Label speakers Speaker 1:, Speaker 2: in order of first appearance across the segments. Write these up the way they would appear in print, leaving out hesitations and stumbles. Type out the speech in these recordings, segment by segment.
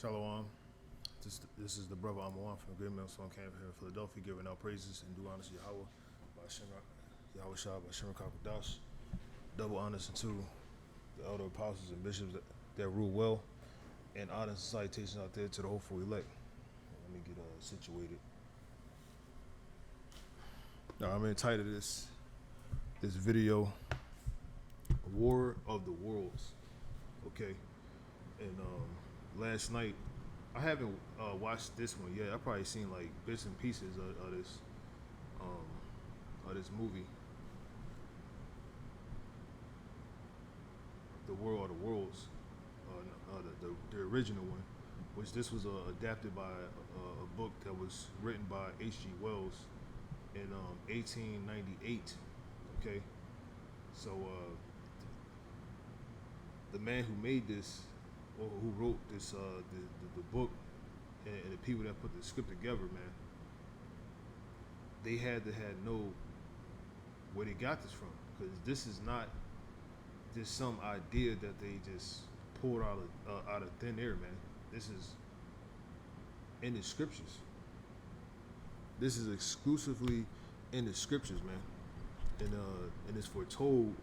Speaker 1: Shalom. This is the brother Amawan from the Great Millstone Camp here in Philadelphia, giving out praises and due honors to Yahweh by Yahweh Shah by Shem Kakadash. Double honors to the elder apostles and bishops that rule well, and honors and salutations out there to the hopeful elect. Let me get situated. Now I'm entitled this video, War of the Worlds. Okay, and last night I haven't watched this one yet. I probably seen like bits and pieces of this movie, The War of the Worlds, the original one, which this was adapted by a book that was written by H.G. Wells in 1898. Okay, so the man who made this, or who wrote this, the book, and the people that put the script together, man, they had to know where they got this from, because this is not just some idea that they just pulled out of thin air, man. This is in the scriptures. This is exclusively in the scriptures, man, and it's foretold.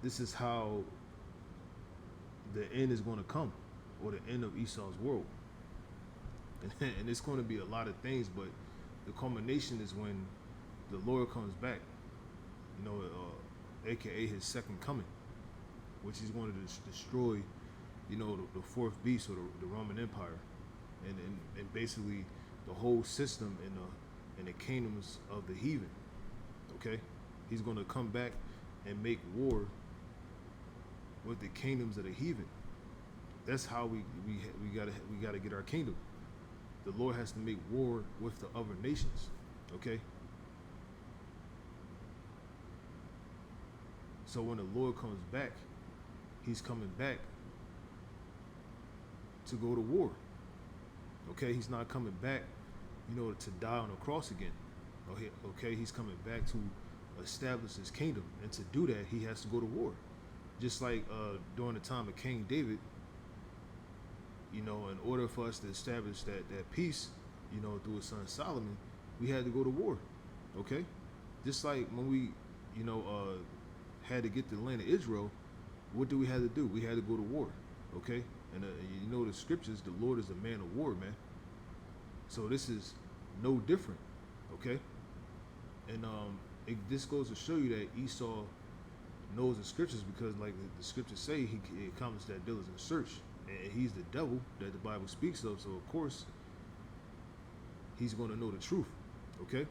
Speaker 1: This is how the end is going to come, or the end of Esau's world, and it's going to be a lot of things, but the culmination is when the Lord comes back, aka his second coming, which he's going to destroy, the fourth beast, or the Roman Empire, and basically the whole system in the kingdoms of the heathen. Okay, he's going to come back and make war with the kingdoms of the heathen. That's how we gotta get our kingdom. The Lord has to make war with the other nations. Okay. So when the Lord comes back, he's coming back to go to war. Okay, he's not coming back, to die on the cross again. Okay, he's coming back to establish his kingdom, and to do that, he has to go to war. Just like during the time of King David, in order for us to establish that peace, through his son Solomon, we had to go to war. Okay, just like when we, had to get the land of Israel, what do we have to do? We had to go to war. Okay, and the scriptures, the Lord is a man of war, man. So this is no different. Okay, and this goes to show you that Esau knows the scriptures, because like the scriptures say, he accomplished that diligent search, and he's the devil that the Bible speaks of, so of course he's going to know the truth. Okay,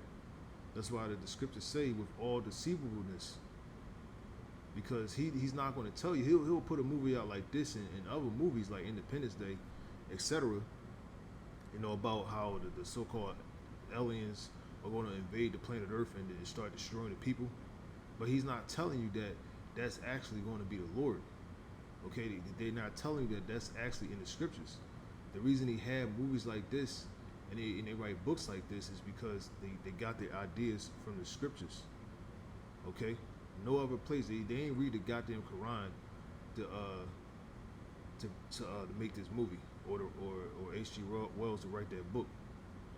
Speaker 1: that's why the scriptures say with all deceivableness, because he's not going to tell you. He'll put a movie out like this and other movies like Independence Day, etc., about how the so-called aliens are going to invade the planet Earth and then start destroying the people, but he's not telling you that that's actually going to be the Lord. Okay, they're not telling you that that's actually in the scriptures. The reason he had movies like this and they write books like this is because they got their ideas from the scriptures. Okay, no other place. They ain't read the goddamn Quran to make this movie, or H.G. Wells to write that book.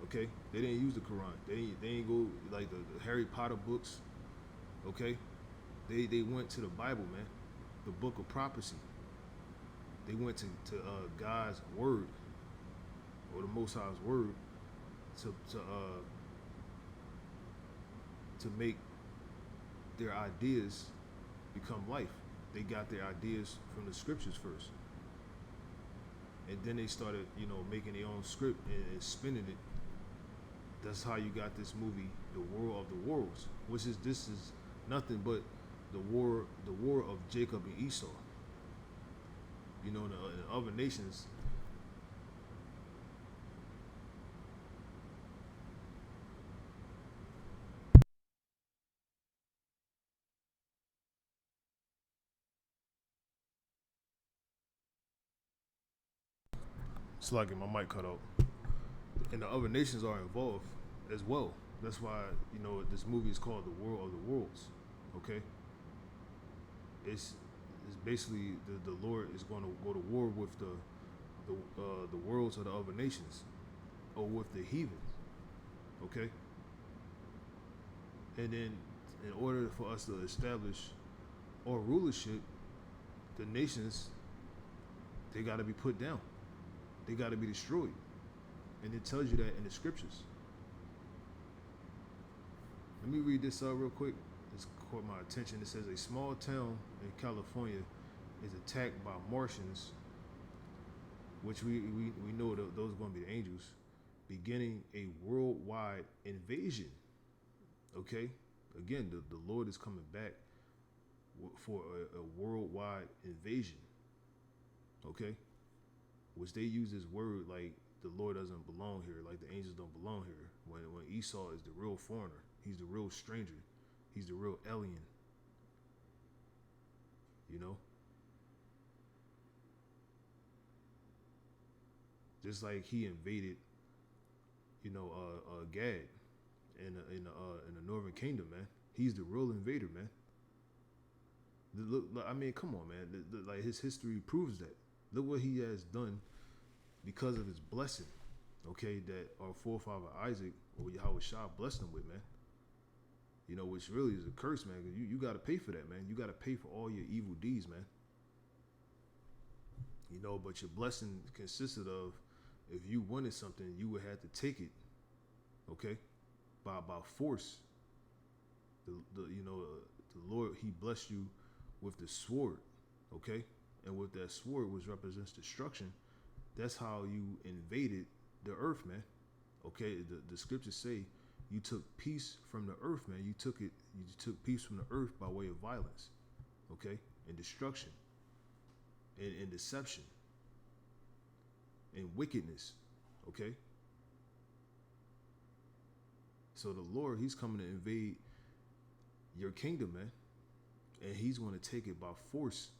Speaker 1: Okay, they didn't use the Quran. They ain't go like the Harry Potter books. Okay, they went to the Bible, man, the book of prophecy. They went to God's word, or the Most High's word, to make their ideas become life. They got their ideas from the scriptures first, and then they started, making their own script and spinning it. That's how you got this movie, The War of the Worlds, this is nothing but the war of Jacob and Esau. In other nations, it's like my mic cut out, and the other nations are involved as well. That's why this movie is called The War of the Worlds. Okay, it's basically the Lord is going to go to war with the worlds of the other nations, or with the heathen. Okay, and then in order for us to establish our rulership, the nations, they got to be put down. They got to be destroyed, and it tells you that in the scriptures. Let me read this out real quick. This caught my attention. It says a small town in California is attacked by Martians, which we know that those are going to be the angels, beginning a worldwide invasion. Okay, again, the Lord is coming back for a worldwide invasion. Okay, which they use this word like the Lord doesn't belong here, like the angels don't belong here. When Esau is the real foreigner, he's the real stranger, he's the real alien. You know, just like he invaded, Gad in the Northern Kingdom, man. He's the real invader, man. Look, I mean, come on, man. Like his history proves that. Look what he has done because of his blessing, okay, that our forefather Isaac or Yahweh Shah blessed him with, man. You know, which really is a curse, man. Cause you got to pay for that, man. You got to pay for all your evil deeds, man. You know, but your blessing consisted of, if you wanted something, you would have to take it, okay, by force. The Lord, He blessed you with the sword, okay, and with that sword, which represents destruction, that's how you invaded the earth, man. Okay, the scriptures say you took peace from the earth, man. You took peace from the earth by way of violence, okay, and destruction, and deception, and wickedness, okay. So the Lord, He's coming to invade your kingdom, man, and He's going to take it by force.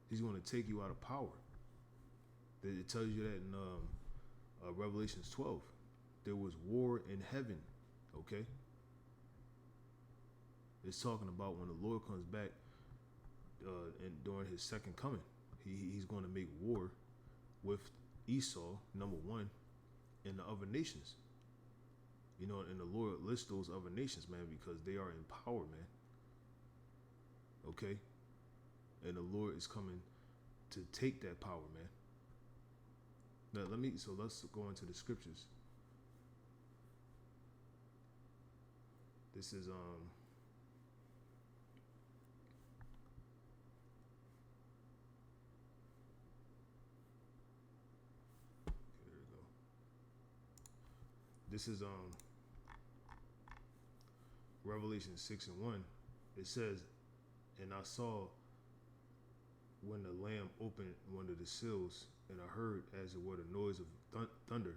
Speaker 1: He's going to take you out of power. It tells you that in Revelations 12. There was war in heaven, okay? It's talking about when the Lord comes back and during His second coming. He's going to make war with Esau, number one, and the other nations. You know, and the Lord lists those other nations, man, because they are in power, man. Okay? And the Lord is coming to take that power, man. Now let's go into the scriptures. This is here we go. This is Revelation 6:1. It says, and I saw when the Lamb opened one of the seals, and I heard, as it were the noise of thunder,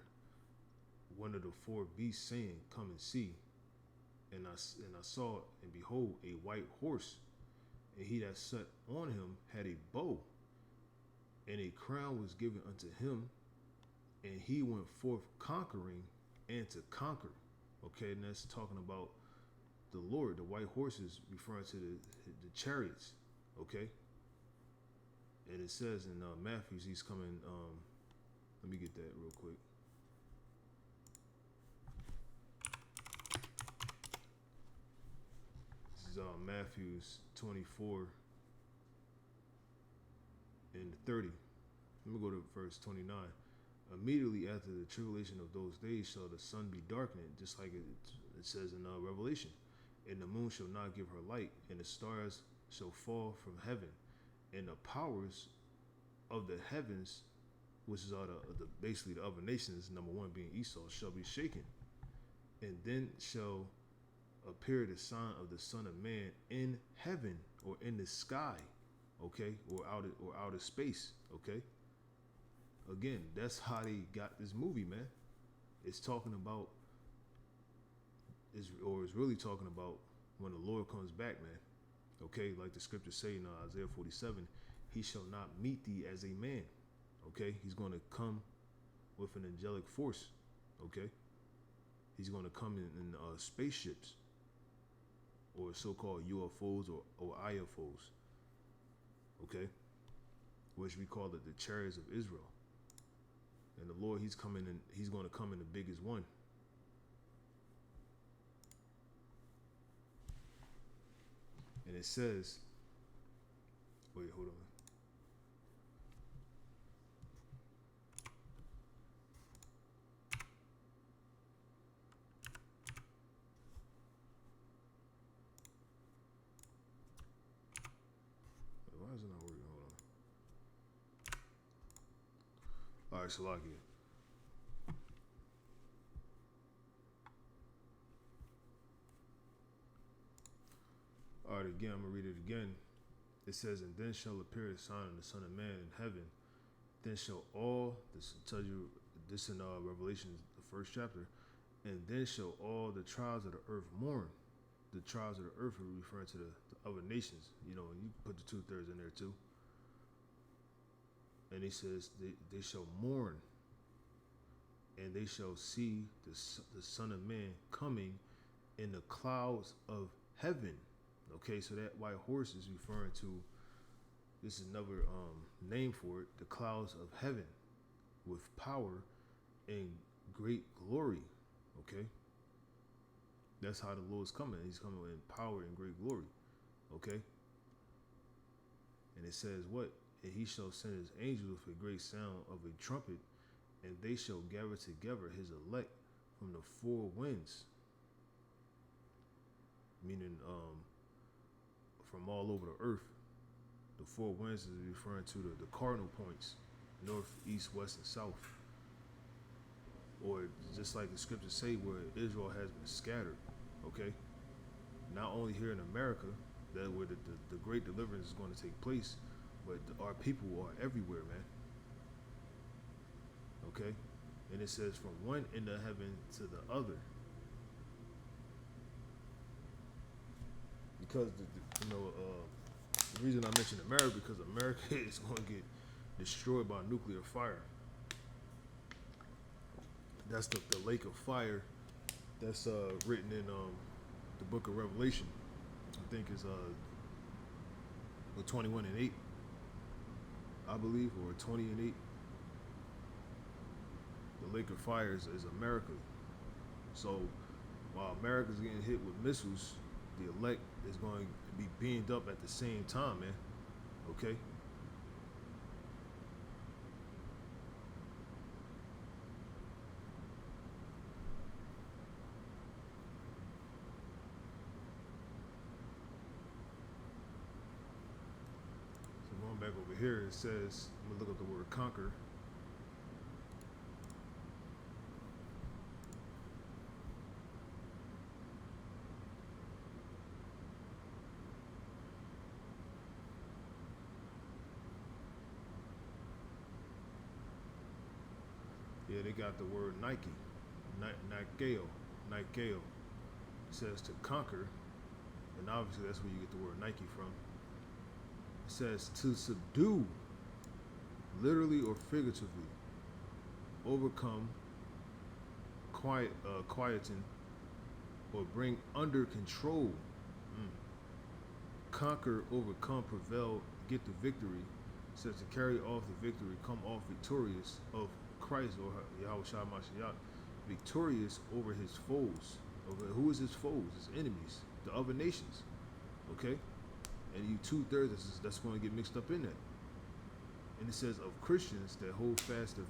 Speaker 1: one of the four beasts saying, "Come and see." And I saw, and behold, a white horse, and he that sat on him had a bow, and a crown was given unto him, and he went forth conquering and to conquer. Okay, and that's talking about the Lord. The white horses referring to the chariots. Okay. And it says in Matthew, he's coming. Let me get that real quick. This is Matthew's 24 and 30. Let me go to verse 29. Immediately after the tribulation of those days shall the sun be darkened, just like it says in Revelation. And the moon shall not give her light, and the stars shall fall from heaven, and the powers of the heavens, which is all the basically the other nations, number one being Esau, shall be shaken. And then shall appear the sign of the Son of Man in heaven, or in the sky, okay, or out of space, okay. Again, that's how they got this movie, man. It's talking about, it's really talking about when the Lord comes back, man. Okay, like the scriptures say in Isaiah 47, He shall not meet thee as a man. Okay, He's going to come with an angelic force. Okay, He's going to come in spaceships, or so-called UFOs or IFOs. Okay, which we call it the chariots of Israel. And the Lord, he's coming in, he's going to come in the biggest one. And it says, wait, hold on. Why is it not working? Hold on. All right, Salakia. All right, again, I'm going to read it again. It says, and then shall appear the sign of the Son of Man in heaven. Then shall all, this tells you this in Revelation, the first chapter, and then shall all the tribes of the earth mourn. The tribes of the earth are referring to the other nations, you know, and you put the 2/3 in there too. And he says, they shall mourn, and they shall see the Son of Man coming in the clouds of heaven. Okay, so that white horse is referring to, this is another name for it, the clouds of heaven, with power and great glory. Okay, that's how the Lord's coming. He's coming in power and great glory. Okay, and it says what? And he shall send his angels with a great sound of a trumpet, and they shall gather together his elect from the four winds, meaning from all over the earth. The four winds is referring to the cardinal points, north, east, west, and south. Or just like the scriptures say, where Israel has been scattered. Okay, not only here in America, that where the great deliverance is going to take place, but our people are everywhere, man. Okay, and it says from one end of heaven to the other, because the reason I mentioned America, because America is going to get destroyed by nuclear fire. That's the lake of fire that's written in the book of Revelation. I think is 21:8, I believe, or 20:8. The lake of fire is America. So while America's getting hit with missiles, the elect is going to be beamed up at the same time, man. Okay? So going back over here, it says, I'm going to look up the word conquer. Yeah, they got the word Nike, Nikeo. It says to conquer, and obviously that's where you get the word Nike from. It says to subdue, literally or figuratively, overcome, quieten, or bring under control. Conquer, overcome, prevail, get the victory. It says to carry off the victory, come off victorious of Christ, or Yahweh Shai Mashiach, victorious over his foes. Over who is his foes? His enemies, the other nations. Okay, and you 2/3 that's going to get mixed up in that. And it says of Christians that hold fast to,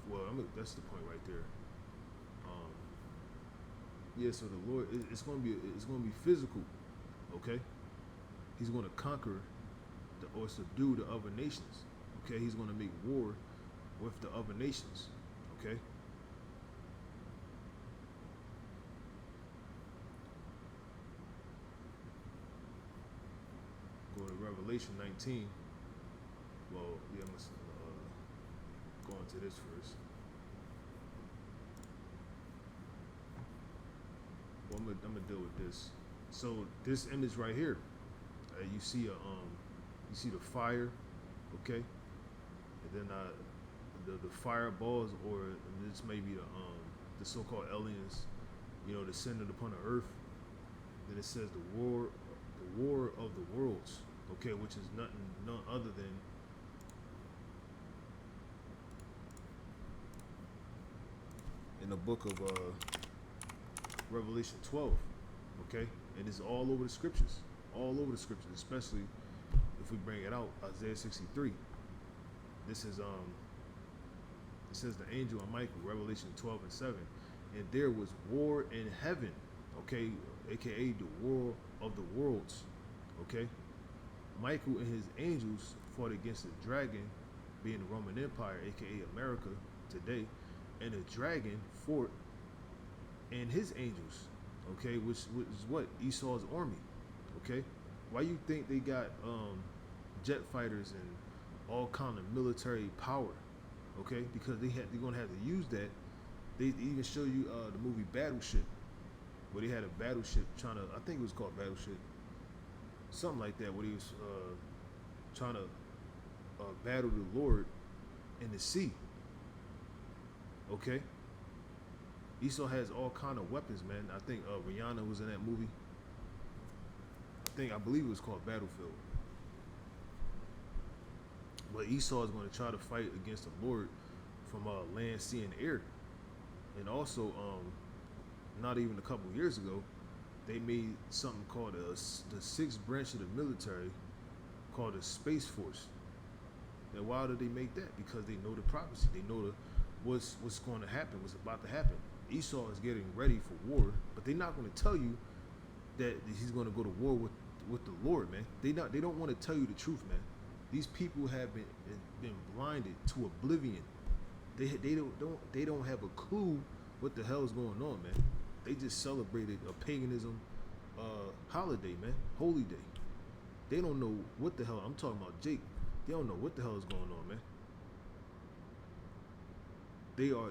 Speaker 1: that's the point right there. Yeah, so the Lord, it's going to be physical. Okay, he's going to conquer or subdue the other nations. Okay, he's going to make war with the other nations. Okay. Go to Revelation 19. Well, yeah, I'm go into this first. Well, I'm gonna deal with this. So this image right here, you see the fire, okay, and then the fireballs, or this may be the so-called aliens, descended upon the earth. Then it says the war of the worlds, okay, which is none other than in the book of Revelation 12. Okay, and it's all over the scriptures, especially if we bring it out, Isaiah 63. This is it says the angel of Michael, Revelation 12 and 7, and there was war in heaven, okay, aka the war of the worlds, okay. Michael and his angels fought against the dragon, being the Roman Empire, aka America today, and the dragon fought and his angels, okay, which is what Esau's army, okay. Why you think they got jet fighters and all kind of military power? Okay, because they're gonna have to use that. They even show you the movie Battleship, where they had a battleship trying to, I think it was called Battleship, something like that, where he was trying to battle the Lord in the sea. Okay, Esau has all kind of weapons, man. I think Rihanna was in that movie. I believe it was called Battlefield. But Esau is going to try to fight against the Lord from land, sea, and air. And also, not even a couple years ago, they made something called the sixth branch of the military, called the Space Force. And why did they make that? Because they know the prophecy. They know what's going to happen, what's about to happen. Esau is getting ready for war, but they're not going to tell you that he's going to go to war with the Lord, man. They don't want to tell you the truth, man. These people have been blinded to oblivion. They don't have a clue what the hell is going on, man. They just celebrated a paganism holiday, man, holy day. They don't know what the hell. I'm talking about Jake. They don't know what the hell is going on, man.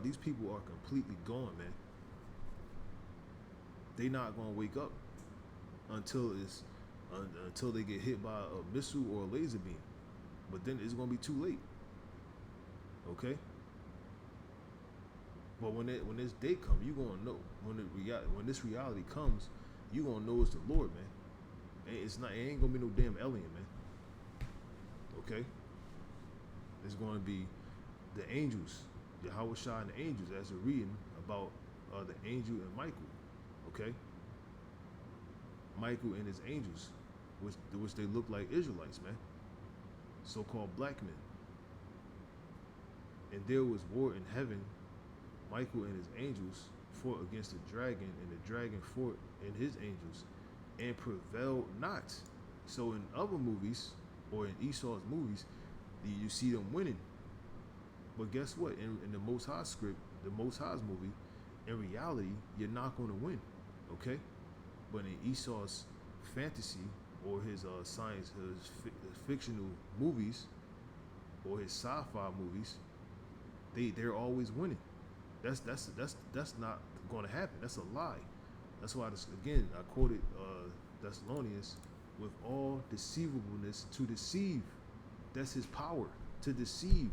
Speaker 1: These people are completely gone, man. They not gonna wake up until they get hit by a missile or a laser beam. But then it's gonna be too late. Okay. But when this day comes, you gonna know. When this reality comes, you gonna know it's the Lord, man. It ain't gonna be no damn alien, man. Okay. It's gonna be the angels, Yahweh Shah and the angels, as we're reading about the angel and Michael. Okay. Michael and his angels, which they look like Israelites, man. So-called black men. And there was war in heaven. Michael and his angels fought against the dragon, and the dragon fought and his angels, and prevailed not. So in other movies, or in Esau's movies, you see them winning. But guess what? In the Most High script, the Most High's movie, in reality, you're not going to win. Okay? But in Esau's fantasy, or his science, his fictional movies, or his sci-fi movies, they're always winning. That's not going to happen. That's a lie. That's why I quoted Thessalonians, with all deceivableness to deceive. That's his power, to deceive.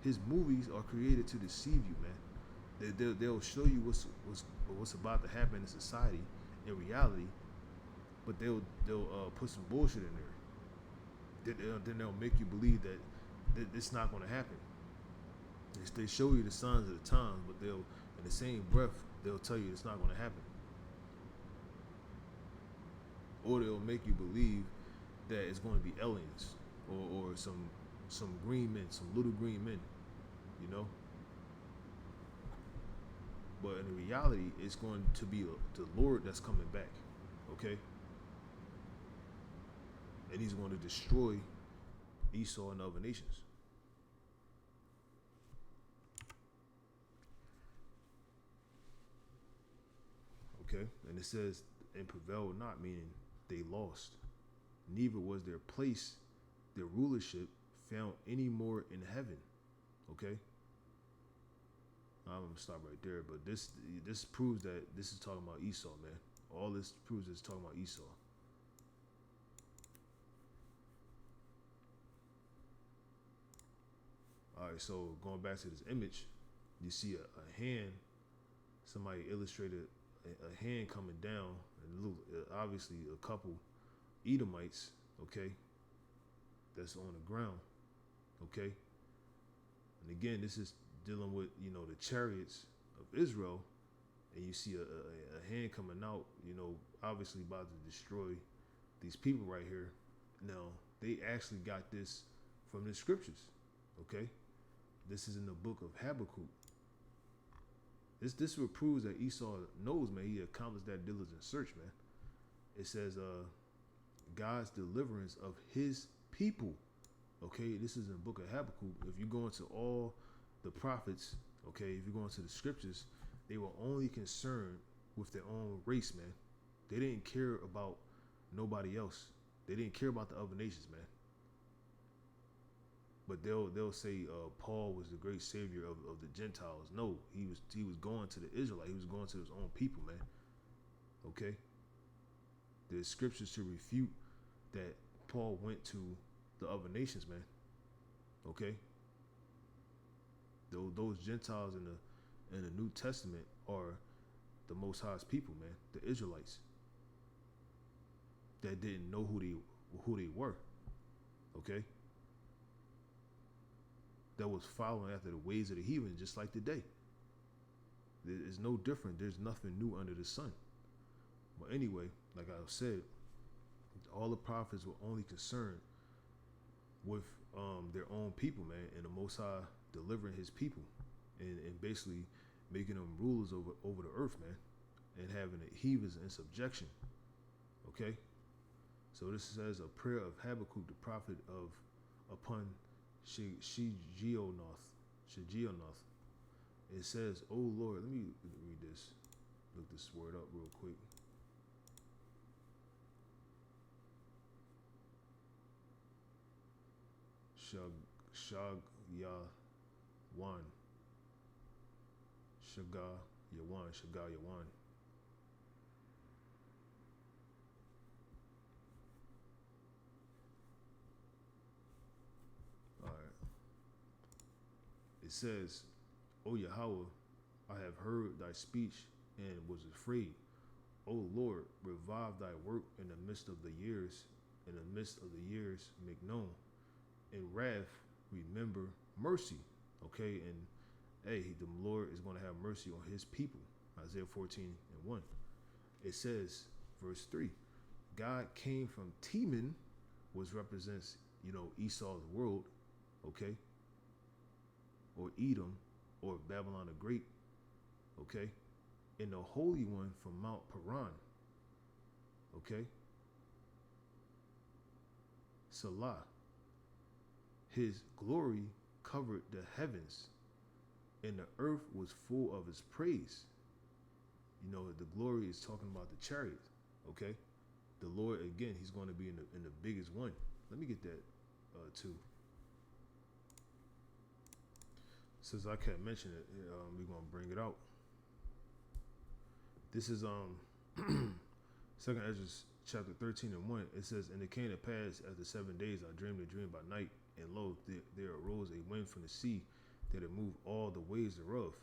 Speaker 1: His movies are created to deceive you, man. They'll show you what's about to happen in society, in reality, but they'll put some bullshit in there. Then they'll make you believe that it's not going to happen. They show you the signs of the times, but in the same breath, they'll tell you it's not going to happen. Or they'll make you believe that it's going to be aliens, or some green men, some little green men, you know. But in reality, it's going to be the Lord that's coming back, okay? And he's going to destroy Esau and other nations. Okay, and it says, and prevailed not, meaning they lost. Neither was their place, their rulership, found any more in heaven. Okay, I'm gonna stop right there. But this proves that this is talking about Esau, man. All this proves it's talking about Esau. All right, so going back to this image, you see a hand. Somebody illustrated a hand coming down, and obviously a couple Edomites, okay, that's on the ground, okay. And again, this is dealing with, the chariots of Israel, and you see a hand coming out, obviously about to destroy these people right here. Now, they actually got this from the scriptures, okay? This is in the book of Habakkuk. This what proves that Esau knows, man. He accomplished that diligent search, man. It says, God's deliverance of his people. Okay, this is in the book of Habakkuk. If you go into all the prophets, okay, if you go into the scriptures, they were only concerned with their own race, man. They didn't care about nobody else. They didn't care about the other nations, man. But they'll say Paul was the great savior of the Gentiles. No, he was going to the Israelite. He was going to his own people, man. Okay. There's scriptures to refute that Paul went to the other nations, man. Okay. Those Gentiles in the New Testament are the Most High's people, man. The Israelites that didn't know who they were. Okay. That was following after the ways of the heathen, just like today. It's no different. There's nothing new under the sun. But anyway, like I said, all the prophets were only concerned with their own people, man, and the Most High delivering his people and basically making them rulers over the earth, man, and having the heathens in subjection. Okay? So this says a prayer of Habakkuk, the prophet upon Shigionoth. It says, "Oh Lord," let me read this. Look this word up real quick. Shag Yawan. Shaga Yawan. All right. It says, "O Yahweh, I have heard thy speech and was afraid. O Lord, revive thy work in the midst of the years. In the midst of the years, make known. In wrath, remember mercy." Okay, and hey, the Lord is going to have mercy on his people. Isaiah 14:1. It says, verse 3, God came from Teman, which represents, Esau's world, okay, or Edom, or Babylon the Great, okay, and the Holy One from Mount Paran, okay, Salah. His glory covered the heavens, and the earth was full of his praise. The glory is talking about the chariot, okay? The Lord, again, he's going to be in the biggest one. Let me get that too. Since I can't mention it, we're going to bring it out. This is Second Ezra chapter 13:1. It says, "And it came to pass after 7 days, I dreamed a dream by night, and lo, there arose a wind from the sea that had moved all the waves thereof.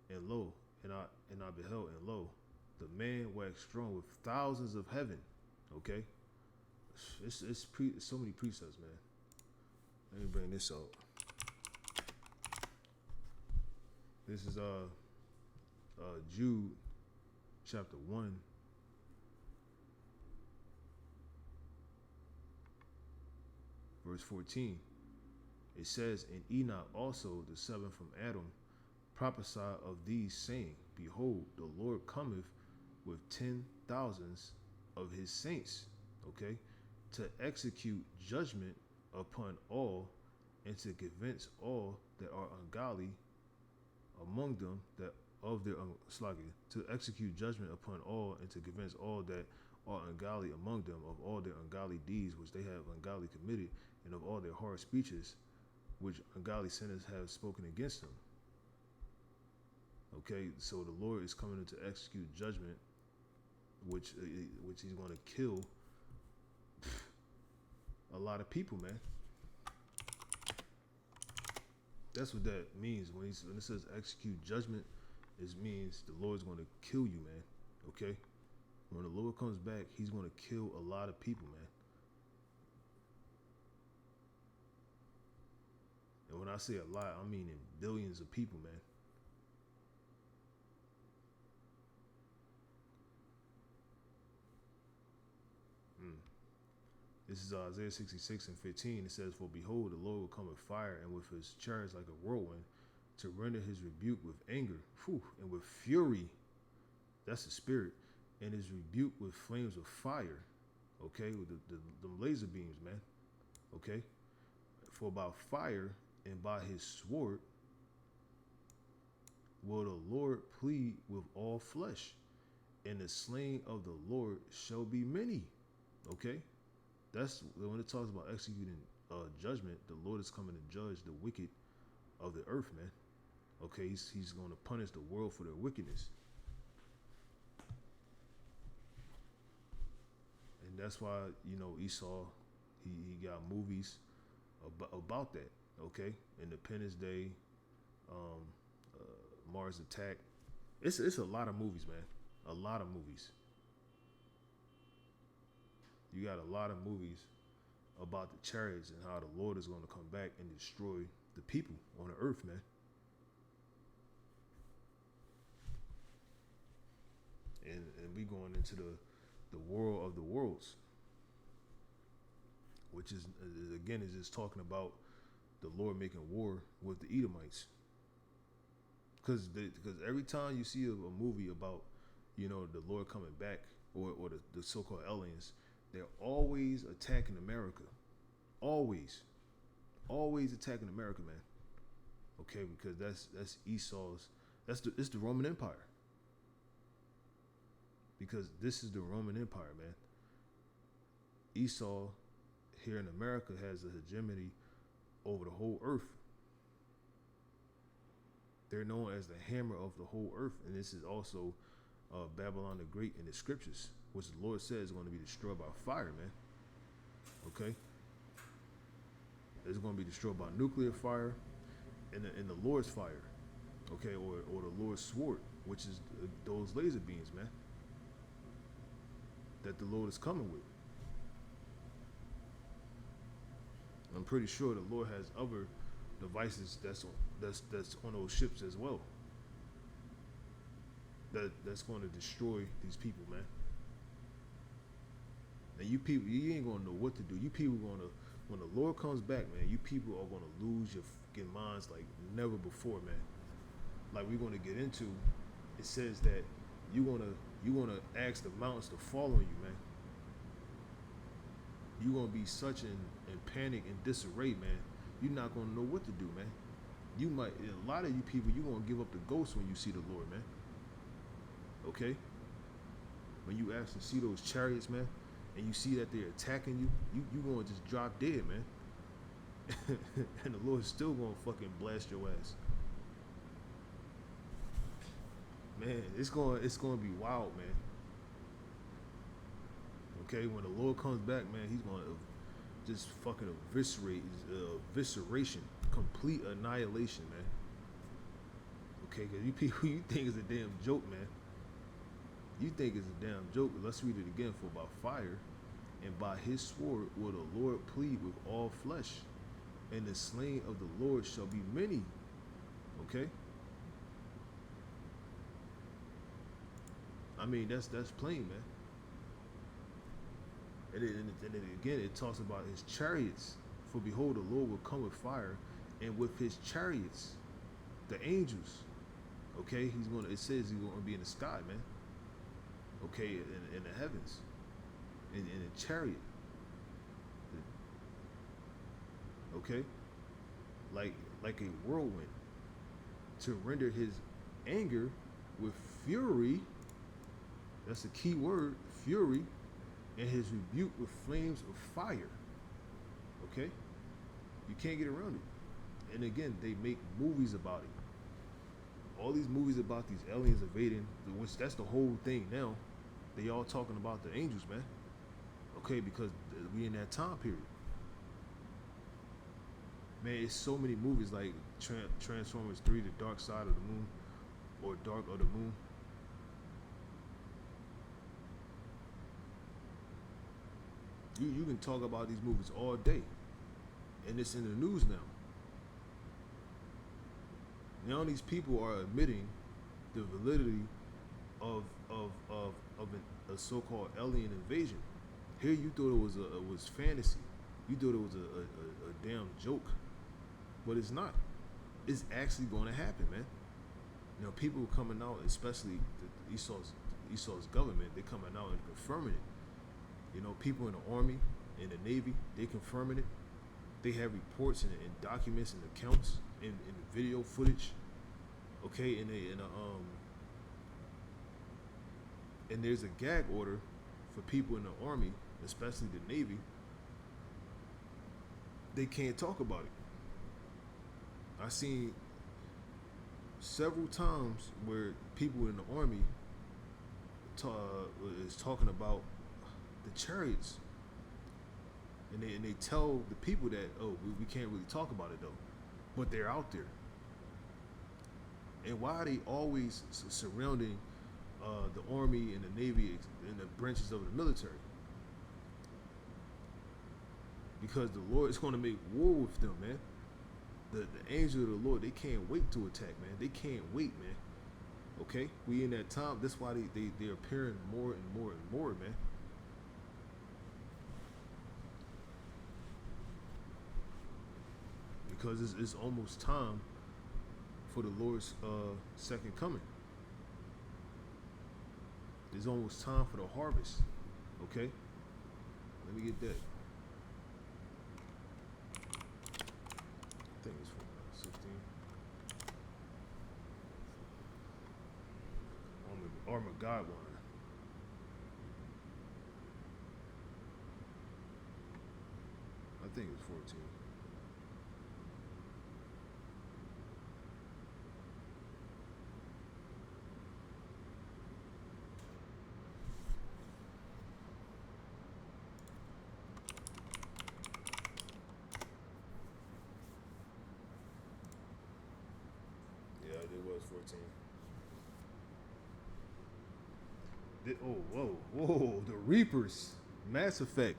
Speaker 1: And lo, and I beheld, and lo, the man waxed strong with thousands of heaven." Okay, it's so many precepts, man. Let me bring this out. This is Jude chapter 1. Verse 14. It says, "And Enoch also, the seventh from Adam, prophesied of these, saying, Behold, the Lord cometh with 10,000s of his saints," okay, "to execute judgment upon all, and to convince all that are ungodly among them that of their to execute judgment upon all, and to convince all that are ungodly among them of all their ungodly deeds which they have ungodly committed, and of all their hard speeches which ungodly sinners have spoken against him." Okay, so the Lord is coming in to execute judgment, which he's going to kill a lot of people, man. That's what that means when it says execute judgment. It means the Lord's going to kill you, man. Okay, when the Lord comes back, he's going to kill a lot of people, man. And when I say a lot, I mean in billions of people, man. This is Isaiah 66:15. It says, "For behold, the Lord will come with fire, and with his chariots like a whirlwind, to render his rebuke with anger, and with fury." That's the spirit, and his rebuke with flames of fire. Okay, with the laser beams, man. Okay, for by fire and by his sword will the Lord plead with all flesh, and the slain of the Lord shall be many. Okay, that's when it talks about executing judgment. The Lord is coming to judge the wicked of the earth, man. Okay, he's going to punish the world for their wickedness, and that's why Esau, he got movies about that. Okay, Independence Day, um, Mars Attack. It's a lot of movies, man. A lot of movies. You got a lot of movies about the chariots and how the Lord is going to come back and destroy the people on the earth, man. And we going into the world of the worlds, which is again is just talking about the Lord making war with the Edomites. Because every time you see a movie about the Lord coming back, or the so-called aliens, they're always attacking America, always attacking America, man. Okay, because that's Esau's, it's the Roman Empire, because this is the Roman Empire, man. Esau here in America has a hegemony over the whole earth. They're known as the hammer of the whole earth, and this is also Babylon the Great in the scriptures, which the Lord says is going to be destroyed by fire, man. Okay, it's going to be destroyed by nuclear fire and the Lord's fire. Okay, or the Lord's sword, which is those laser beams, man, that the Lord is coming with. I'm pretty sure the Lord has other devices that's on those ships as well. That's going to destroy these people, man. And you people, you ain't gonna know what to do. You people gonna, when the Lord comes back, man, you people are gonna lose your fucking minds like never before, man. Like we're gonna get into, it says that you gonna ask the mountains to fall on you, man. You're gonna be such in panic and disarray, man. You're not gonna know what to do, man. You might, a lot of you people, you gonna give up the ghost when you see the Lord, man. Okay? When you actually see those chariots, man, and you see that they're attacking you gonna just drop dead, man. And the Lord's still gonna fucking blast your ass. Man, it's gonna be wild, man. Okay, when the Lord comes back, man, he's gonna just fucking evisceration, complete annihilation, man. Okay, because you people, you think it's a damn joke, man. You think it's a damn joke. Let's read it again. For by fire and by his sword will the Lord plead with all flesh, and the slain of the Lord shall be many. Okay? I mean, that's plain, man. And again, it talks about his chariots. For behold, the Lord will come with fire, and with his chariots, the angels. Okay, it says he's gonna be in the sky, man. Okay, in the heavens, in a chariot. Okay, like a whirlwind, to render his anger with fury. That's a key word, fury, and his rebuke with flames of fire. Okay, you can't get around it. And again, they make movies about it. All these movies about these aliens invading, which that's the whole thing now. They all talking about the angels, man. Okay, because we in that time period. Man, it's so many movies like Transformers 3, The Dark Side of the Moon, or Dark of the Moon. You can talk about these movies all day, and it's in the news now. Now these people are admitting the validity of a so-called alien invasion. Here you thought it was fantasy. You thought it was a damn joke, but it's not. It's actually going to happen, man. You know, people coming out, especially Esau's government, they coming out and confirming it. You know, people in the army, in the navy, they confirming it. They have reports and documents and accounts and video footage. Okay, and there's a gag order for people in the army, especially the navy. They can't talk about it. I seen several times where people in the army is talking about the chariots, and they tell the people that, oh, we can't really talk about it though, but they're out there. And why are they always surrounding the army and the navy and the branches of the military? Because the Lord is going to make war with them, man. The angel of the Lord, they can't wait to attack, man. They can't wait, man. Okay, we in that time. That's why they're appearing more and more and more, man. Because it's almost time for the Lord's second coming. It's almost time for the harvest. Okay, let me get that. I think it's for 16. Armor God one. I think it was 14. Yeah, it was 14. Whoa, the Reapers, Mass Effect,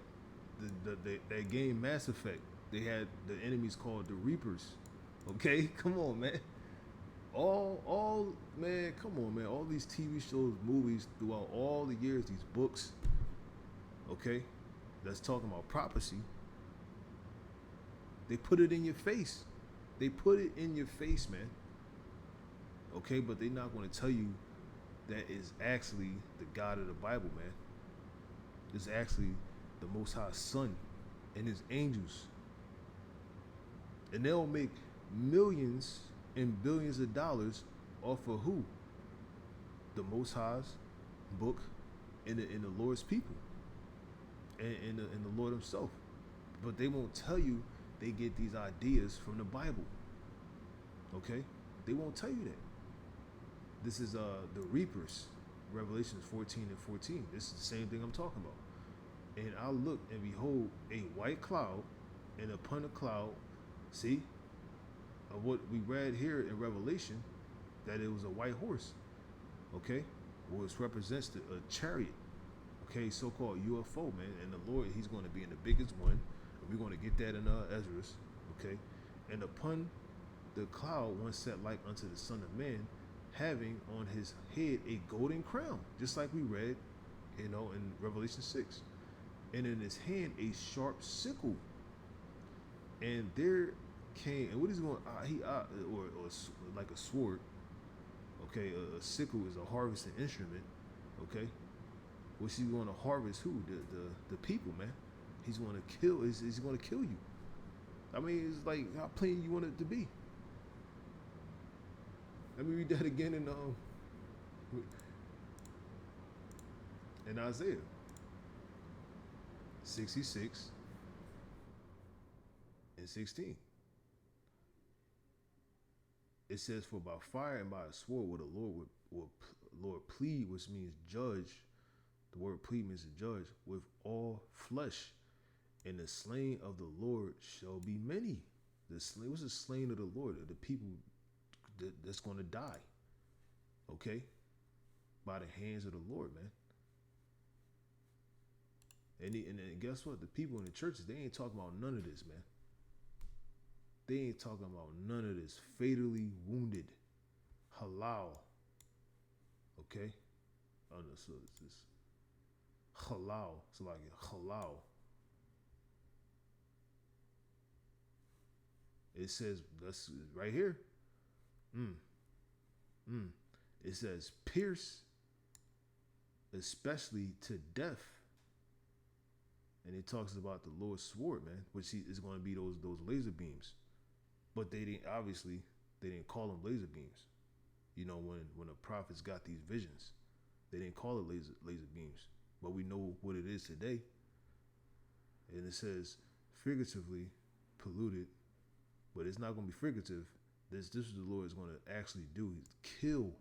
Speaker 1: that game Mass Effect. They had the enemies called the Reapers. Okay, come on, man. All man, come on, man. All these TV shows, movies throughout all the years, these books. Okay, that's talking about prophecy. They put it in your face. They put it in your face, man. Okay, but they're not going to tell you that is actually the God of the Bible, man. It's actually the Most High Son and his angels. And they'll make millions and billions of dollars off of who? The Most High's book and the Lord's people and the Lord himself. But they won't tell you they get these ideas from the Bible. Okay? They won't tell you that. This is the Reapers, Revelations 14 and 14. This is the same thing I'm talking about. And I looked and behold a white cloud, and upon the cloud, see, of what we read here in Revelation, that it was a white horse. Okay? Which represents a chariot. Okay, so-called UFO, man. And the Lord, he's going to be in the biggest one. We're going to get that in Ezra's. Okay? And upon the cloud, one sat like unto the Son of Man, having on his head a golden crown, just like we read, in Revelation 6. And in his hand a sharp sickle. And there came, and what is going? Or like a sword. Okay, a sickle is a harvesting instrument. Okay, which he's going to harvest who? The people, man. He's going to kill. He's going to kill you. I mean, it's like how plain you want it to be. Let me read that again in Isaiah 66 and 16. It says, "For by fire and by a sword will the Lord plead," which means judge. The word plead means to judge with all flesh, and the slain of the Lord shall be many. What's the slain of the Lord? The people that's going to die. Okay, by the hands of the Lord, man. And guess what? The people in the churches, they ain't talking about none of this, man. They ain't talking about none of this. Fatally wounded. Halal. Okay? Oh no, so it's this. halal. It's like halal. It says that's right here. Mm, mm. It says pierce, especially to death, and it talks about the Lord's sword, man, which is going to be those laser beams. But they didn't obviously they didn't call them laser beams. You know, when the prophets got these visions, they didn't call it laser beams. But we know what it is today. And it says figuratively polluted, but it's not going to be figurative. This is the Lord is going to actually do. He's kill,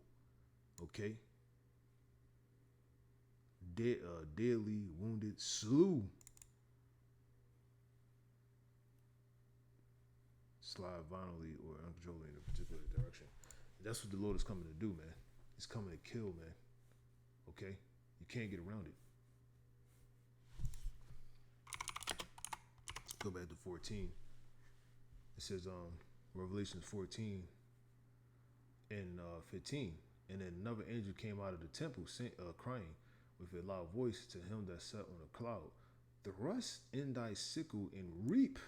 Speaker 1: okay? Deadly wounded, slew, slide violently or uncontrollably in a particular direction. That's what the Lord is coming to do, man. He's coming to kill, man. Okay? You can't get around it. Go back to 14. It says, Revelations 14 and 15. And then another angel came out of the temple, crying with a loud voice to him that sat on a cloud, thrust in thy sickle and reap,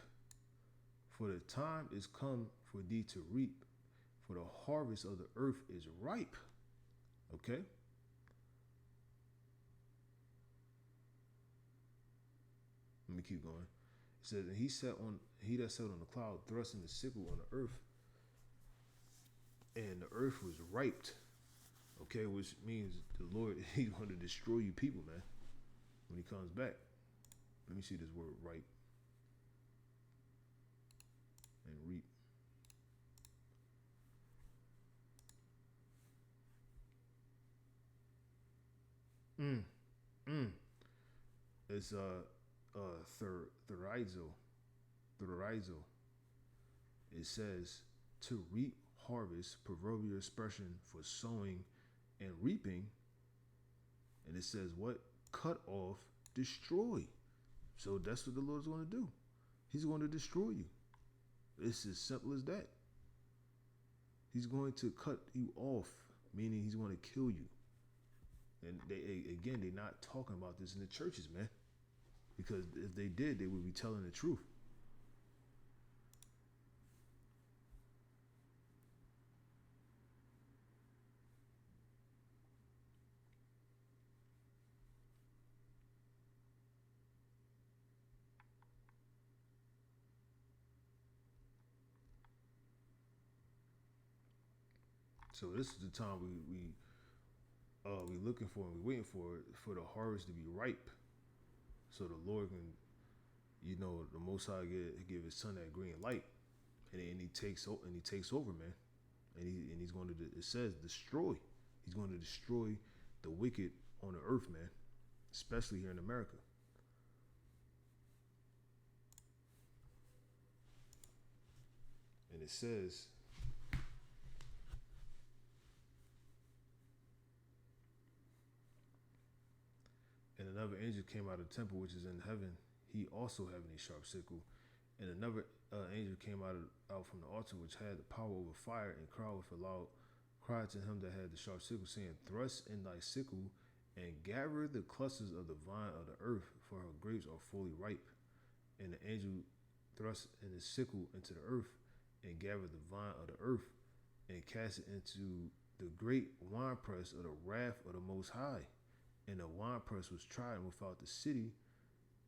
Speaker 1: for the time is come for thee to reap, for the harvest of the earth is ripe. Okay? Let me keep going. It says, and he that sat on the cloud thrusting the sickle on the earth, and the earth was ripe. Okay, which means the Lord, he's going to destroy you people, man, when he comes back. Let me see this word ripe and reap. Mm, mm. It's therizo. Therizo. It says to reap harvest, proverbial expression for sowing and reaping. And it says what? Cut off, destroy. So that's what the Lord's going to do. He's going to destroy you. It's as simple as that. He's going to cut you off, meaning he's going to kill you. And they're not talking about this in the churches, man. Because if they did, they would be telling the truth. So this is the time we looking for and we waiting for the harvest to be ripe, so the Lord can, the Most High give His Son that green light, and he takes over, man, and he's going to, it says, destroy. He's going to destroy the wicked on the earth, man, especially here in America. And it says, and another angel came out of the temple which is in heaven, he also having a sharp sickle. And another angel came out from the altar which had the power over fire, and cried with a loud cry to him that had the sharp sickle, saying, thrust in thy sickle and gather the clusters of the vine of the earth, for her grapes are fully ripe. And the angel thrust in his sickle into the earth, and gathered the vine of the earth, and cast it into the great winepress of the wrath of the Most High. And the winepress was trodden without the city,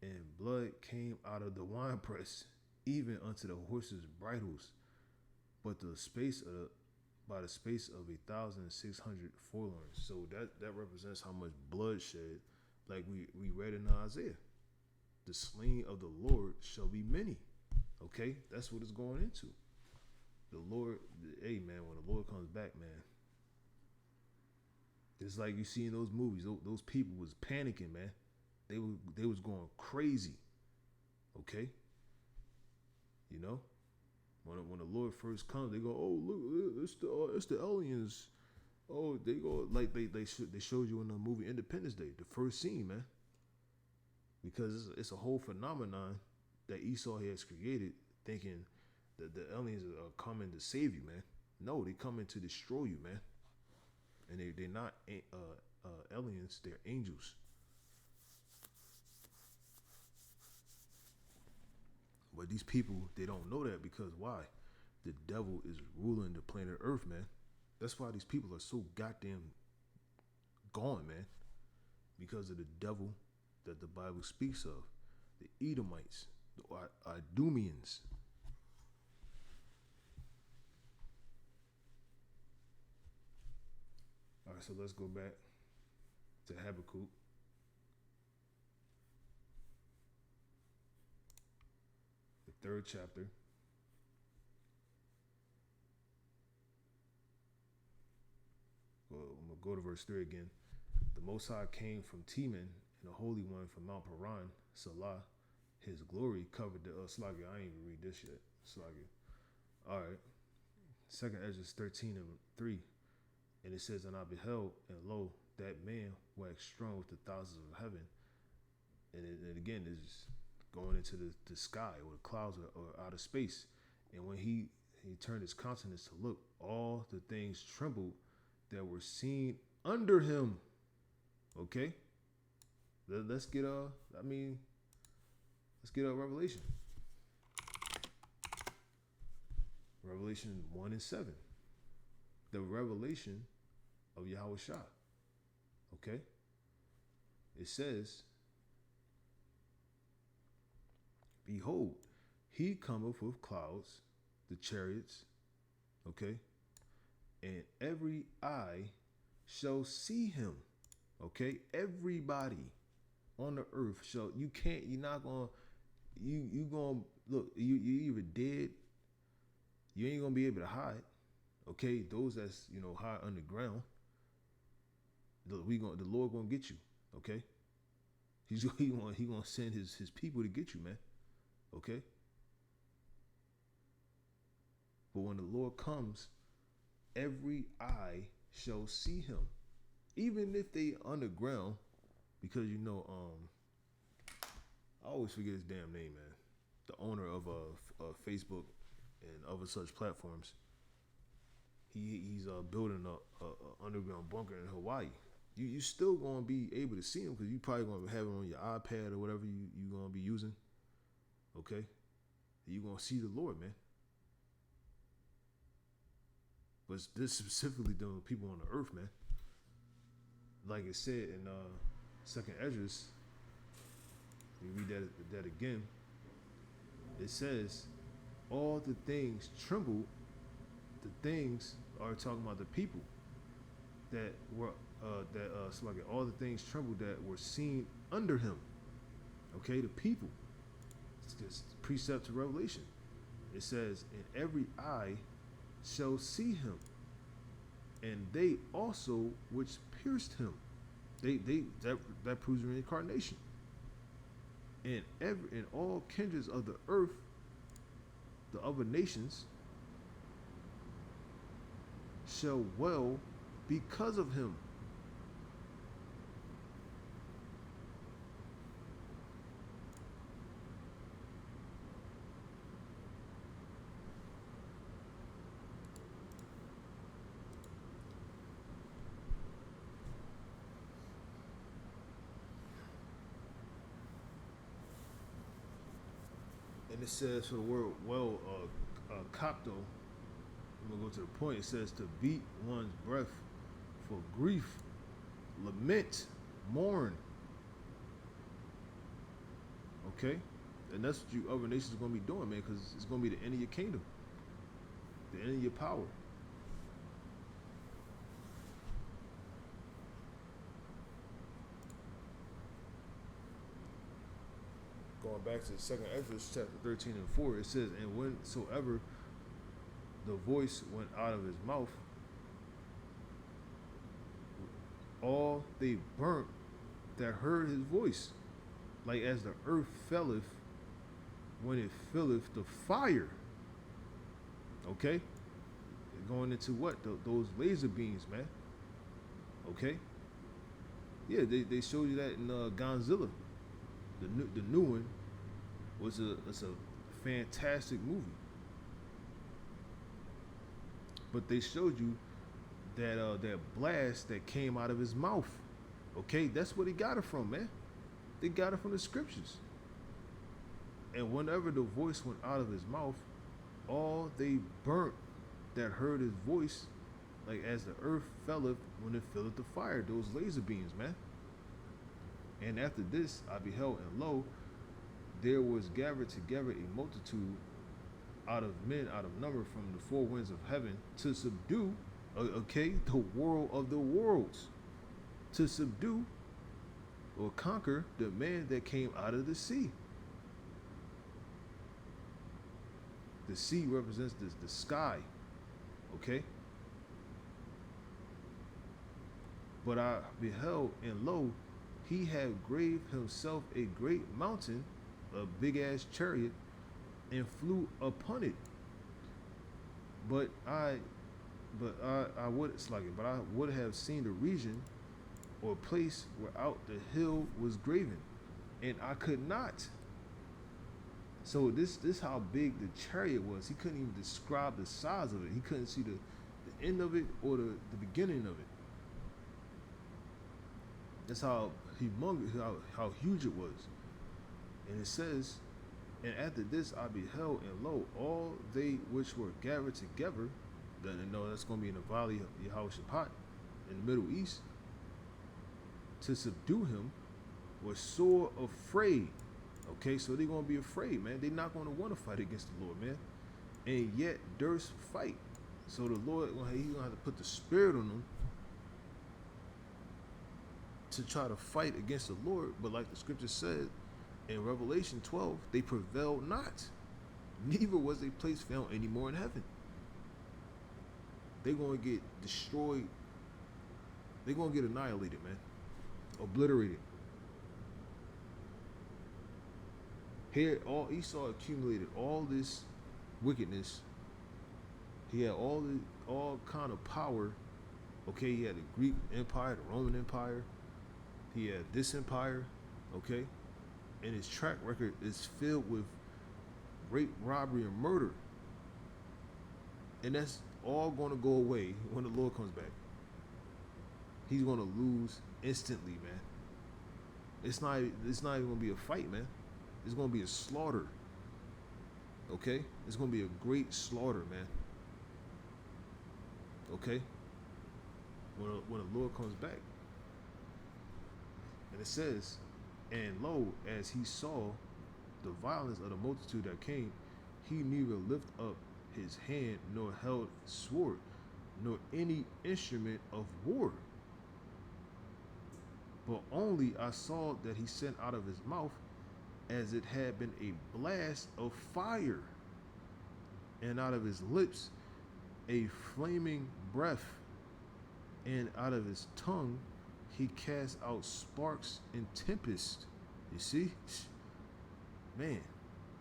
Speaker 1: and blood came out of the winepress, even unto the horses' bridles. But by the space of 1,600 forlorns. So that represents how much bloodshed, like we read in Isaiah. The slain of the Lord shall be many. Okay, that's what it's going into. The Lord, hey man, when the Lord comes back, man, it's like you see in those movies. Those people was panicking, man. They was going crazy. Okay, when the Lord first comes, they go, oh look, it's the aliens. Oh, they go like they showed you in the movie Independence Day, the first scene, man. Because it's a whole phenomenon that Esau has created, thinking that the aliens are coming to save you, man. No, they coming to destroy you, man. And they're not aliens, they're angels. But these people, they don't know that because why? The devil is ruling the planet Earth, man. That's why these people are so goddamn gone, man. Because of the devil that the Bible speaks of. The Edomites, the Idumeans. All right, so let's go back to Habakkuk. The 3rd chapter. Well, I'm going to go to verse 3 again. The Most High came from Teman, and the Holy One from Mount Paran, Salah. His glory covered the Slagia. I ain't even read this yet. Slagia. All right. 2nd Ezra 13:3. And it says, and I beheld, and lo, that man waxed strong with the thousands of heaven. And it again is going into the sky or the clouds or outer space. And when he turned his countenance to look, all the things trembled that were seen under him. Okay? Let's get Revelation. Revelation 1 and 7. The revelation of Yahweh Shah. Okay? It says, behold, he cometh with clouds, the chariots, okay? And every eye shall see him, okay? Everybody on the earth shall, you gonna, look, you either dead, you ain't gonna be able to hide, okay? Those that's, hide underground, the Lord gonna get you, okay? He gonna send his people to get you, man. Okay? But when the Lord comes, every eye shall see him. Even if they underground, because I always forget his damn name, man. The owner of Facebook and other such platforms. He's building a underground bunker in Hawaii. You still gonna be able to see him because you probably gonna have it on your iPad or whatever you gonna be using. Okay? You gonna see the Lord, man. But this specifically dealing with people on the earth, man. Like it said in 2nd Ezra, you read that again. It says, all the things trembled. The things are talking about the people that were all the things trembled that were seen under him. Okay, the people. It's just precept to revelation. It says, and every eye shall see him, and they also which pierced him. That proves reincarnation. And in all kindreds of the earth, the other nations shall well because of him. And it says for the word copto, I'm gonna go to the point. It says to beat one's breath for grief, lament, mourn. Okay, and that's what you other nations are gonna be doing, man, because it's gonna be the end of your kingdom, the end of your power. Going back to the 2nd Ezra chapter 13 and 4, it says, and whensoever the voice went out of his mouth, all they burnt that heard his voice, like as the earth felleth when it filleth the fire. Okay? Going into what? Those laser beams, man. Okay? Yeah, they showed you that in Godzilla. The new one it's a fantastic movie. But they showed you that blast that came out of his mouth. Okay, that's what he got it from, man. They got it from the scriptures. And whenever the voice went out of his mouth, all they burnt that heard his voice, like as the earth felleth when it filleth the fire, those laser beams, man. And after this I beheld, and lo, there was gathered together a multitude out of men, out of number, from the four winds of heaven, to subdue, the world of the worlds, to subdue or conquer the man that came out of the sea. The sea represents the sky, okay? But I beheld, and lo, he had graved himself a great mountain, a big ass chariot, and flew upon it. But I would have seen the region or place whereout the hill was graven, and I could not. So this how big the chariot was. He couldn't even describe the size of it. He couldn't see the end of it or the beginning of it. That's how humongous, how huge it was. And it says, and after this I beheld, and lo, all they which were gathered together, then you know that's going to be in the valley of Yehoshaphat in the Middle East, to subdue him, were sore afraid. Okay, so they're going to be afraid, man. They're not going to want to fight against the Lord, man. And yet durst fight. So the Lord, he's going to have to put the spirit on them to try to fight against the Lord. But like the scripture said in Revelation 12, they prevailed not. Neither was a place found anymore in heaven. They're going to get destroyed. They're going to get annihilated, man. Obliterated. Here, Esau accumulated all this wickedness. He had all kind of power. Okay, he had the Greek Empire, the Roman Empire. He had this empire. Okay, and his track record is filled with rape, robbery, and murder. And that's all going to go away when the Lord comes back. He's going to lose instantly, man. It's not even going to be a fight, man. It's going to be a slaughter. Okay? It's going to be a great slaughter, man. Okay? When the Lord comes back. And it says, and lo, as he saw the violence of the multitude that came, he neither lifted up his hand, nor held sword, nor any instrument of war. But only I saw that he sent out of his mouth as it had been a blast of fire, and out of his lips a flaming breath, and out of his tongue he cast out sparks and tempest. You see? Man,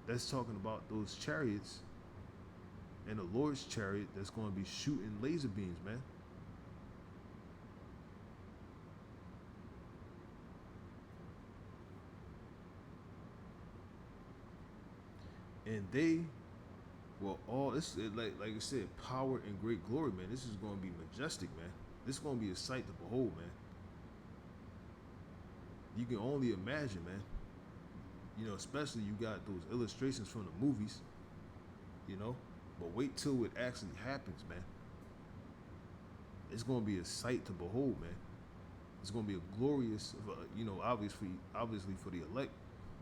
Speaker 1: that's talking about those chariots and the Lord's chariot that's going to be shooting laser beams, man. And they will all, like I said, power and great glory, man. This is going to be majestic, man. This is going to be a sight to behold, man. You can only imagine, man. You know, especially you got those illustrations from the movies, you know. But wait till it actually happens, man. It's going to be a sight to behold, man. It's going to be a glorious, you know, obviously for the elect,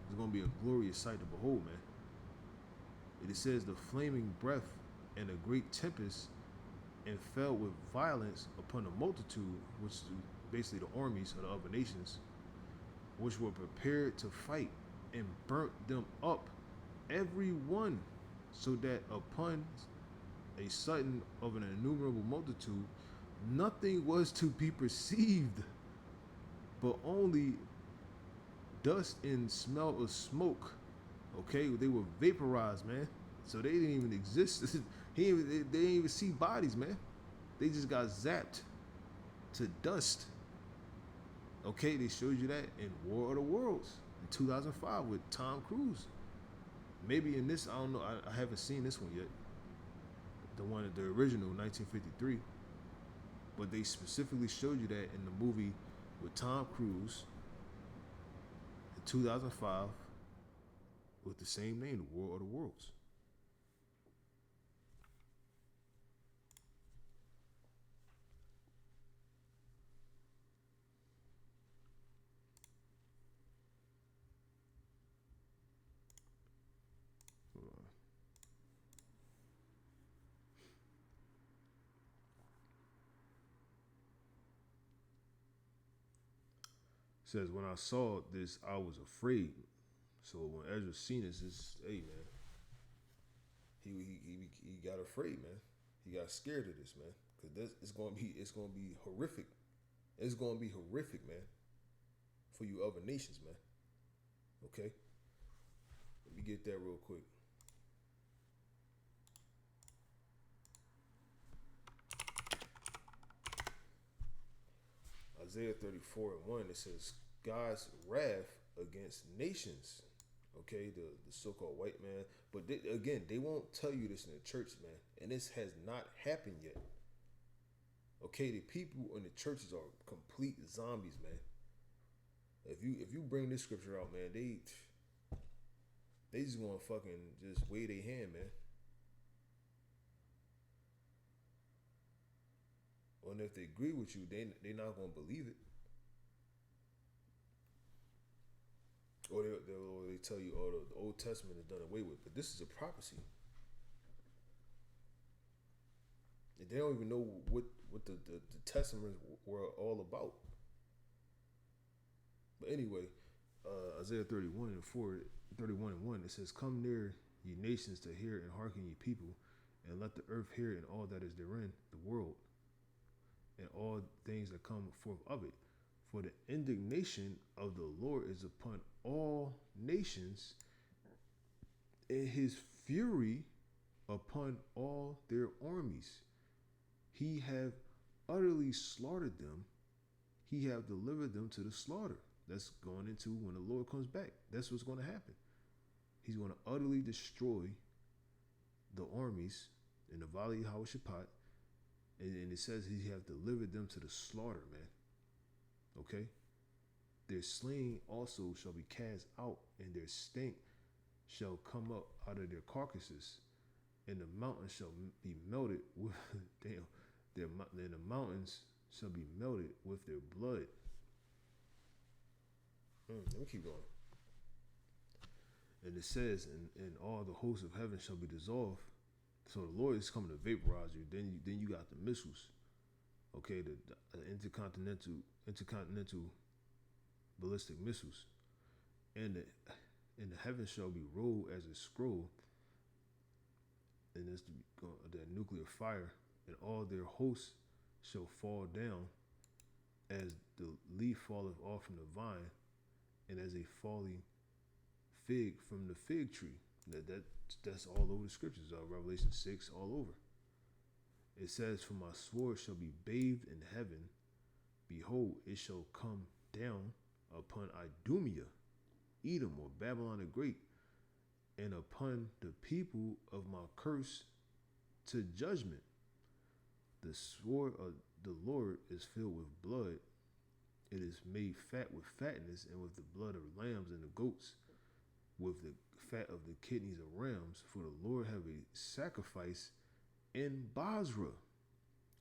Speaker 1: it's going to be a glorious sight to behold, man. It says the flaming breath and a great tempest, and fell with violence upon the multitude, which is basically the armies of the other nations, which were prepared to fight, and burnt them up, every one, so that upon a sudden of an innumerable multitude, nothing was to be perceived, but only dust and smell of smoke. Okay, they were vaporized, man. So they didn't even exist. They didn't even see bodies, man. They just got zapped to dust. Okay, they showed you that in War of the Worlds in 2005 with Tom Cruise. Maybe in this, I don't know. I haven't seen this one yet. The original 1953. But they specifically showed you that in the movie with Tom Cruise in 2005. with the same name, the War of the Worlds. It says, when I saw this, I was afraid. So when Ezra seen this, hey man, he got afraid, man. He got scared of this, man, because this it's gonna be horrific. It's gonna be horrific, man, for you other nations, man. Okay, let me get that real quick. Isaiah 34:1, it says, God's wrath against nations. Okay, the so-called white man. But again, they won't tell you this in the church, man. And this has not happened yet. Okay, the people in the churches are complete zombies, man. If you bring this scripture out, man, they just want to fucking just wave their hand, man. And if they agree with you, they not gonna believe it. Or they tell you, oh, the Old Testament is done away with. But this is a prophecy. And they don't even know what the Testaments were all about. But anyway, Isaiah 31:1, it says, Come near, ye nations, to hear, and hearken, ye people, and let the earth hear, and all that is therein, the world, and all things that come forth of it. For the indignation of the Lord is upon all nations, and his fury upon all their armies. He have utterly slaughtered them. He have delivered them to the slaughter. That's going into when the Lord comes back. That's what's going to happen. He's going to utterly destroy the armies in the valley of Hawashaphat. And it says he have delivered them to the slaughter, man. Okay? Their slain also shall be cast out, and their stink shall come up out of their carcasses, and the mountains shall be melted with damn. And the mountains shall be melted with their blood. Let me keep going. And it says, and all the hosts of heaven shall be dissolved. So the Lord is coming to vaporize you. Then you got the missiles. Okay, the intercontinental ballistic missiles. And the heavens shall be rolled as a scroll. And there's the nuclear fire, and all their hosts shall fall down as the leaf falleth off from the vine, and as a falling fig from the fig tree. That's all over the scriptures. Revelation 6, all over. It says, For my sword shall be bathed in heaven. Behold, it shall come down upon Idumea, Edom, or Babylon the Great, and upon the people of my curse to judgment. The sword of the Lord is filled with blood. It is made fat with fatness, and with the blood of lambs and the goats, with the fat of the kidneys of rams. For the Lord have a sacrifice in Basra,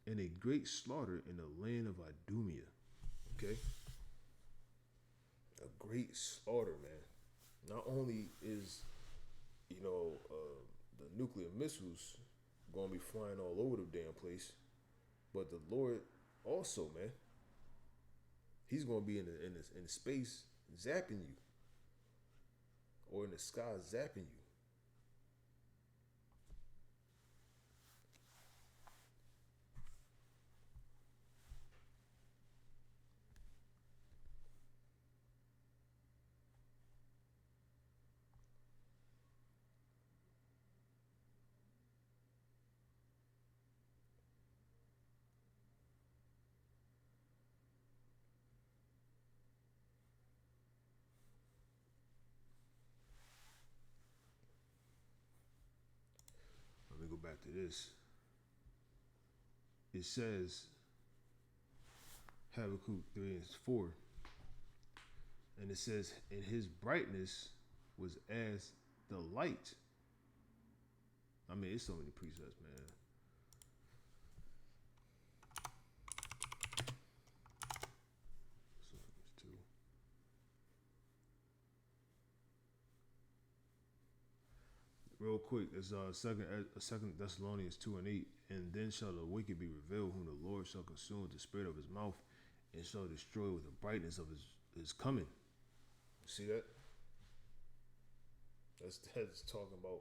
Speaker 1: and a great slaughter in the land of Idumea. Okay? A great slaughter, man. Not only is, the nuclear missiles going to be flying all over the damn place, but the Lord also, man, he's going to be in space zapping you, or in the sky zapping you. Let me go back to this. It says, Habakkuk 3:4, and it says, and his brightness was as the light. I mean, it's so many precepts, man. So, two. Real quick, it's second Thessalonians 2:8, and then shall the wicked be revealed, whom the Lord shall consume with the spirit of his mouth, and shall destroy with the brightness of his coming. See that? That's talking about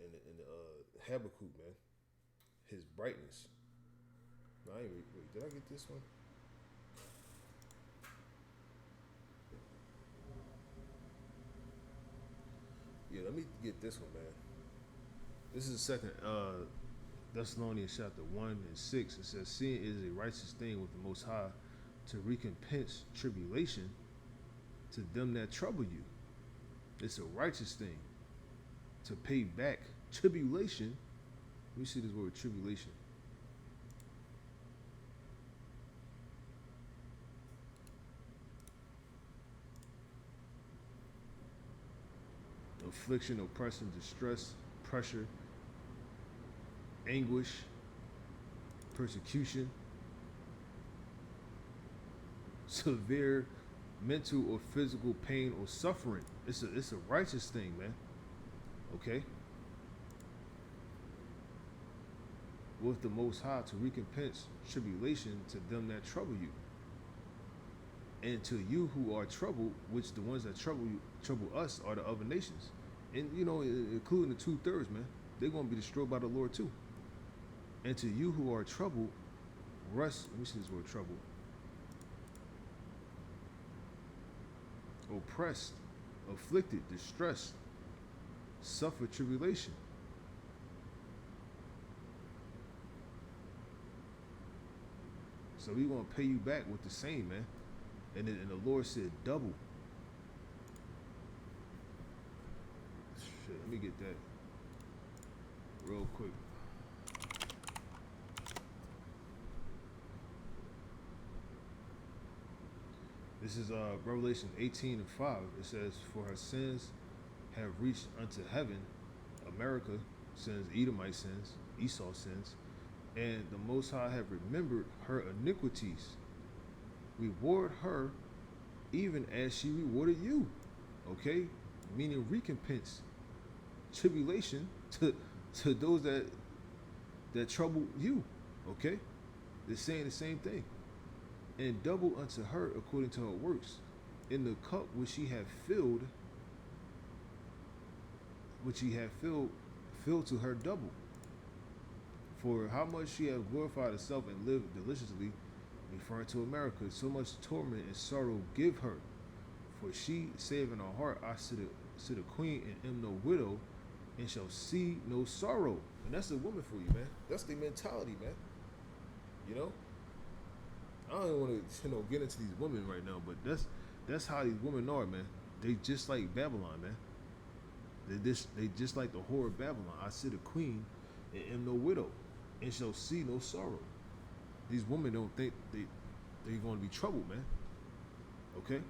Speaker 1: in Habakkuk, man. His brightness. No, I ain't wait. Did I get this one? Yeah, let me get this one, man. This is second Thessalonians chapter 1:6. It says, "Seeing it is a righteous thing with the Most High to recompense tribulation to them that trouble you." It's a righteous thing to pay back tribulation. Let me see this word tribulation. Affliction, oppression, distress, pressure, anguish, persecution, severe mental or physical pain or suffering. It's a righteous thing, man. Okay? With the Most High to recompense tribulation to them that trouble you. And to you who are troubled, which the ones that trouble us are the other nations. And including the 2/3, man. They're gonna be destroyed by the Lord too. And to you who are troubled, rest. Let me see this word trouble. Oppressed, afflicted, distressed, suffer tribulation. So we gonna pay you back with the same, man. And the Lord said double. Shit, let me get that real quick. This is Revelation 18:5. It says, "For her sins have reached unto heaven." America sins, Edomite sins, Esau sins, and the Most High have remembered her iniquities. Reward her even as she rewarded you. Okay? Meaning recompense. Tribulation to those that trouble you. Okay? They're saying the same thing. And double unto her according to her works. In the cup which she hath filled, filled to her double. For how much she hath glorified herself and lived deliciously, referring to America, so much torment and sorrow give her. For she saith in her heart, I sit a queen and am no widow, and shall see no sorrow. And that's the woman for you, man. That's the mentality, man. You know? I don't even want to, get into these women right now, but that's how these women are, man. They just like Babylon, man. They just like the whore of Babylon. I sit a queen and am no widow, and shall see no sorrow. These women don't think they're going to be troubled, man. Okay?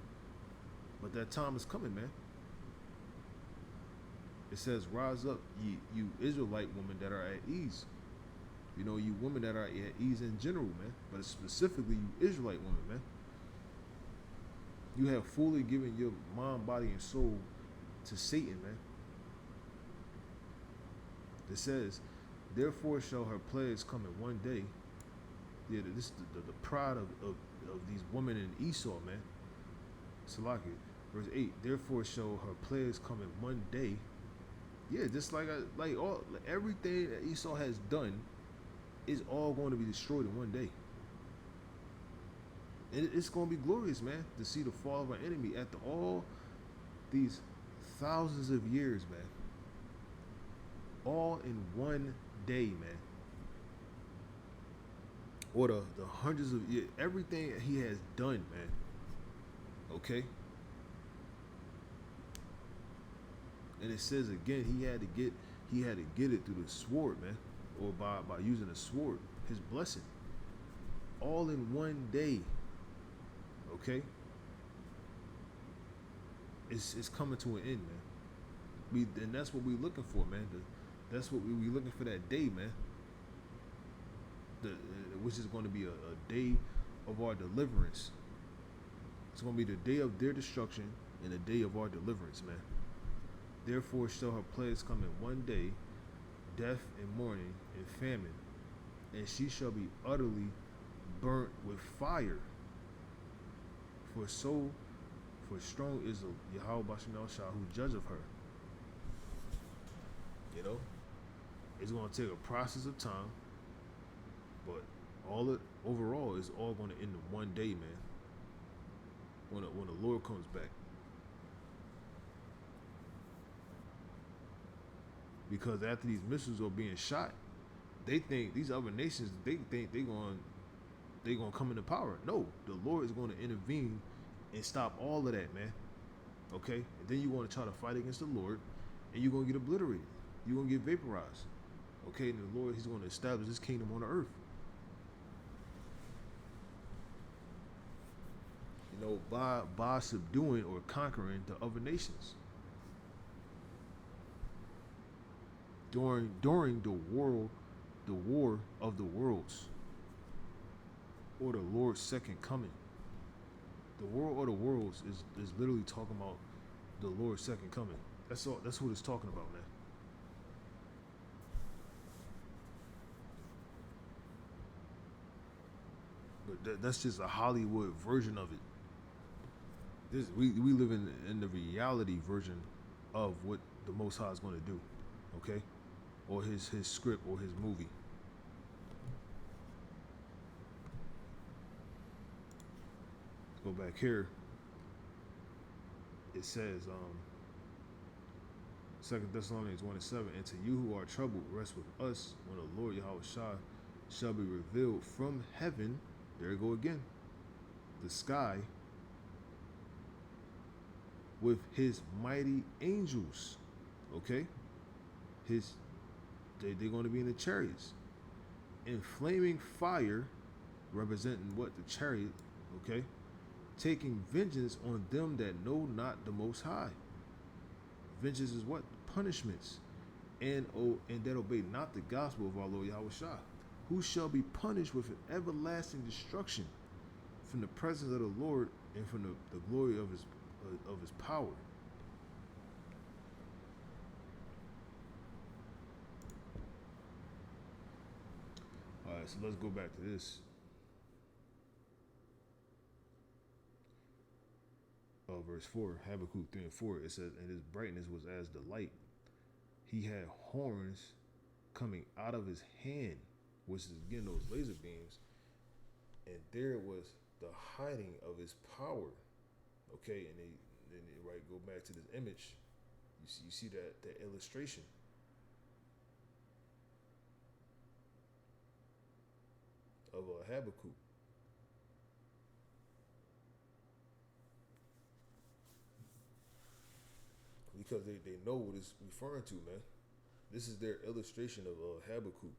Speaker 1: But that time is coming, man. It says, "Rise up, you Israelite women that are at ease." You women that are at ease in general, man. But it's specifically you Israelite women, man. You have fully given your mind, body, and soul to Satan, man. It says, "Therefore shall her plagues come in one day." Yeah, this is the pride of these women in Esau, man. Salaki. Verse 8, "Therefore shall her plagues come in one day." Yeah, just like everything that Esau has done is all going to be destroyed in one day. And it's going to be glorious, man, to see the fall of our enemy after all these thousands of years, man. All in one day, man. Or the hundreds of years, everything that he has done, man. Okay? And it says again, he had to get it through the sword, man. Or by using a sword, his blessing. All in one day. Okay? It's coming to an end, man. And that's what we looking for, man. That's what we looking for, that day, man. Which is going to be a day of our deliverance. It's going to be the day of their destruction and the day of our deliverance, man. Therefore shall her plagues come in one day, death and mourning and famine, and she shall be utterly burnt with fire. For strong is the Yahweh Bashanel Shah who judgeth her. You know, it's going to take a process of time, but overall is all going to end in one day, man. When the Lord comes back. Because after these missiles are being shot, they think these other nations, they think they're gonna come into power. No, the Lord is going to intervene and stop all of that, man. Okay, and then you want to try to fight against the Lord, and you're gonna get obliterated. You're gonna get vaporized. Okay, and the Lord, He's going to establish His kingdom on the earth. You know, by subduing or conquering the other nations. During the war of the worlds, or the Lord's second coming. The war of the worlds is literally talking about the Lord's second coming. That's all. That's what it's talking about, man. But that's just a Hollywood version of it. We live in the reality version of what the Most High is going to do, okay, or his script or his movie. Let's go back here. It says, 2 Thessalonians 1:7, and to you who are troubled, rest with us when the Lord Yahweh Shah shall be revealed from heaven. There you go again. The sky with his mighty angels. Okay? They're going to be in the chariots. In flaming fire, representing what? The chariot, okay? Taking vengeance on them that know not the Most High. Vengeance is what? Punishments. And that obey not the gospel of our Lord Yahweh Shah, who shall be punished with an everlasting destruction from the presence of the Lord and from the glory of his power. All right, so let's go back to this. Verse 4, Habakkuk 3 and 4, it says, and his brightness was as the light. He had horns coming out of his hand, which is again those laser beams, and there was the hiding of his power. Okay, and they right, go back to this image. You see that illustration. Of Habakkuk. Because they know what it's referring to, man. This is their illustration of Habakkuk,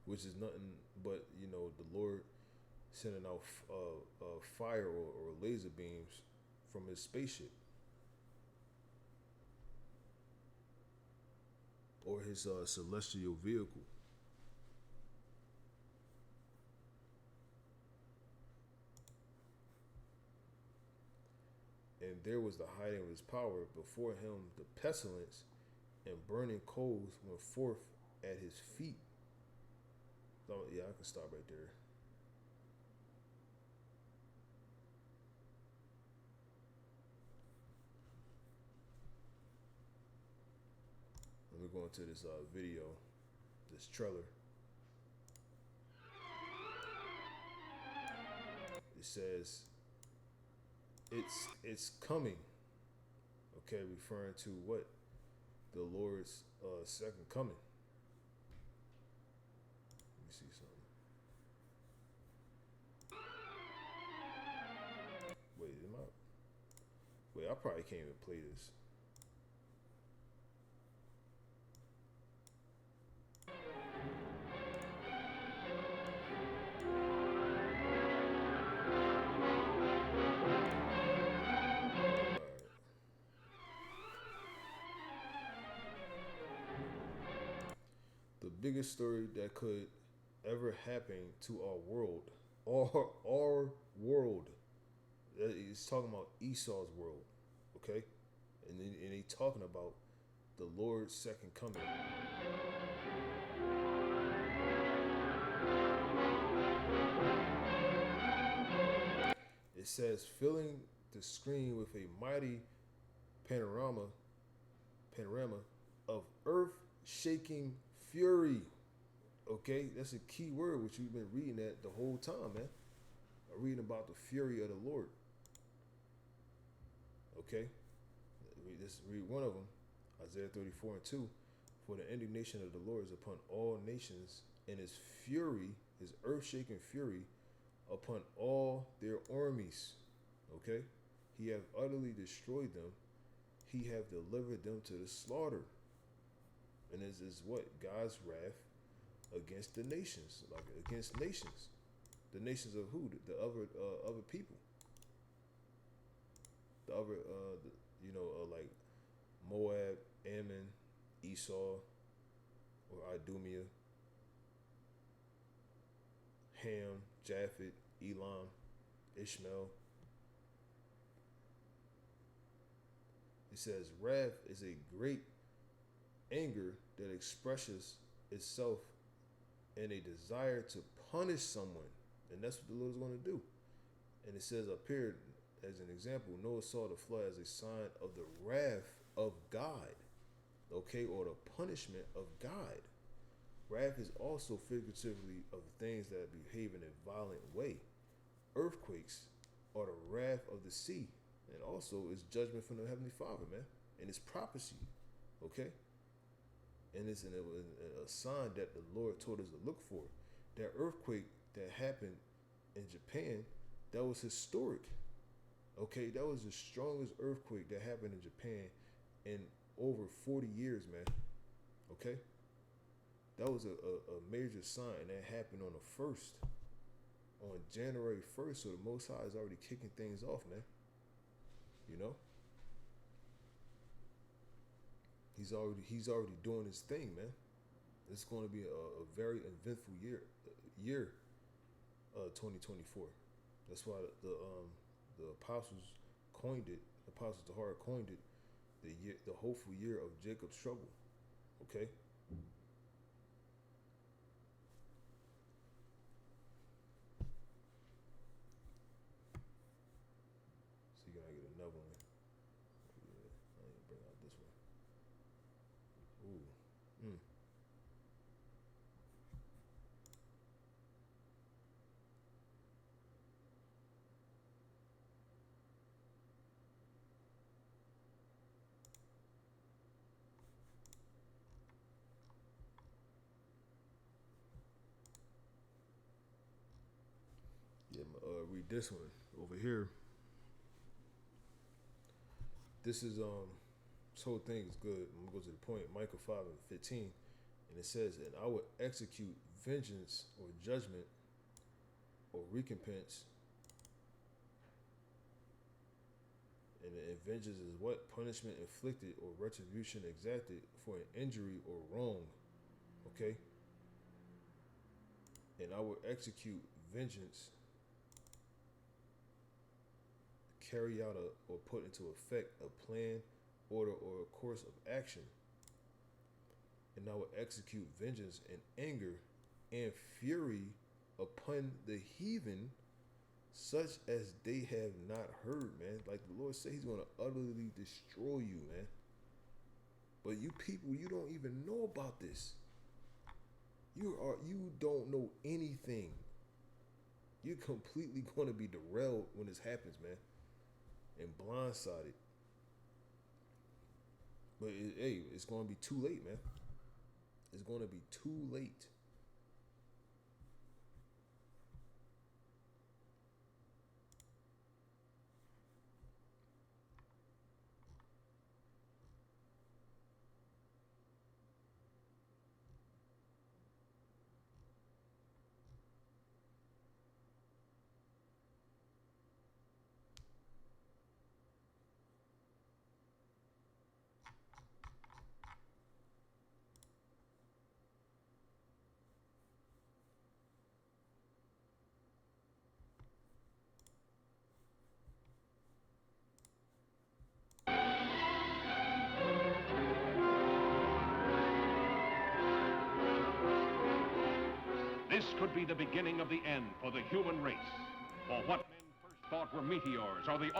Speaker 1: which is nothing but, the Lord sending out fire or laser beams from his spaceship or his celestial vehicle. And there was the hiding of his power. Before him the pestilence and burning coals went forth at his feet. So, yeah, I can stop right there. Let me go into this video, this trailer. It says, it's coming. Okay, referring to what? The Lord's second coming. Let me see something. Wait, I probably can't even play this. biggest story that could ever happen to our world, our world. He's talking about Esau's world, okay? And he talking about the Lord's second coming. It says, filling the screen with a mighty panorama, panorama of earth-shaking fury. Okay, that's a key word which we've been reading that the whole time, man. I'm reading about the fury of the Lord. Okay, read one of them, Isaiah 34:2. For the indignation of the Lord is upon all nations, and his fury, his earth-shaking fury, upon all their armies. Okay, he have utterly destroyed them. He have delivered them to the slaughter. And this is what? God's wrath against the nations, like against nations. The nations of who? The other people. The other, like Moab, Ammon, Esau, or Idumea, Ham, Japheth, Elam, Ishmael. It says, wrath is a great anger that expresses itself in a desire to punish someone. And that's what the Lord is going to do. And it says up here, as an example, Noah saw the flood as a sign of the wrath of God, okay, or the punishment of God. Wrath is also figuratively of things that behave in a violent way. Earthquakes are the wrath of the sea, and also is judgment from the Heavenly Father, man, and it's prophecy, okay? And it's a sign that the Lord told us to look for. That earthquake that happened in Japan, that was historic. Okay, that was the strongest earthquake that happened in Japan in over 40 years, man. Okay? That was a major sign that happened on the 1st, on January 1st. So the Most High is already kicking things off, man. You know? He's already doing his thing, man. It's going to be a very eventful year, 2024. That's why the apostles coined it. The apostles to heart coined it the hopeful year of Jacob's trouble. Okay. So you're gonna get another one. Yeah, I need to bring out this one. Ooh. Mm. Yeah, read this one over here. This is this whole thing is good. I'm gonna go to the point. Micah 5:15, and it says, "And I will execute vengeance or judgment or recompense." And vengeance is what? Punishment inflicted or retribution exacted for an injury or wrong. Okay? And I will execute vengeance, carry out or put into effect a plan, order, or a course of action. And I will execute vengeance and anger and fury upon the heathen, such as they have not heard, man. Like the Lord said, he's going to utterly destroy you, man. But you people, you don't even know about this. You don't know anything. You're completely going to be derailed when this happens, man, and blindsided. But hey, it's going to be too late, man. It's going to be too late.
Speaker 2: could be the beginning of the end for the human race. For what men first thought were meteors or the...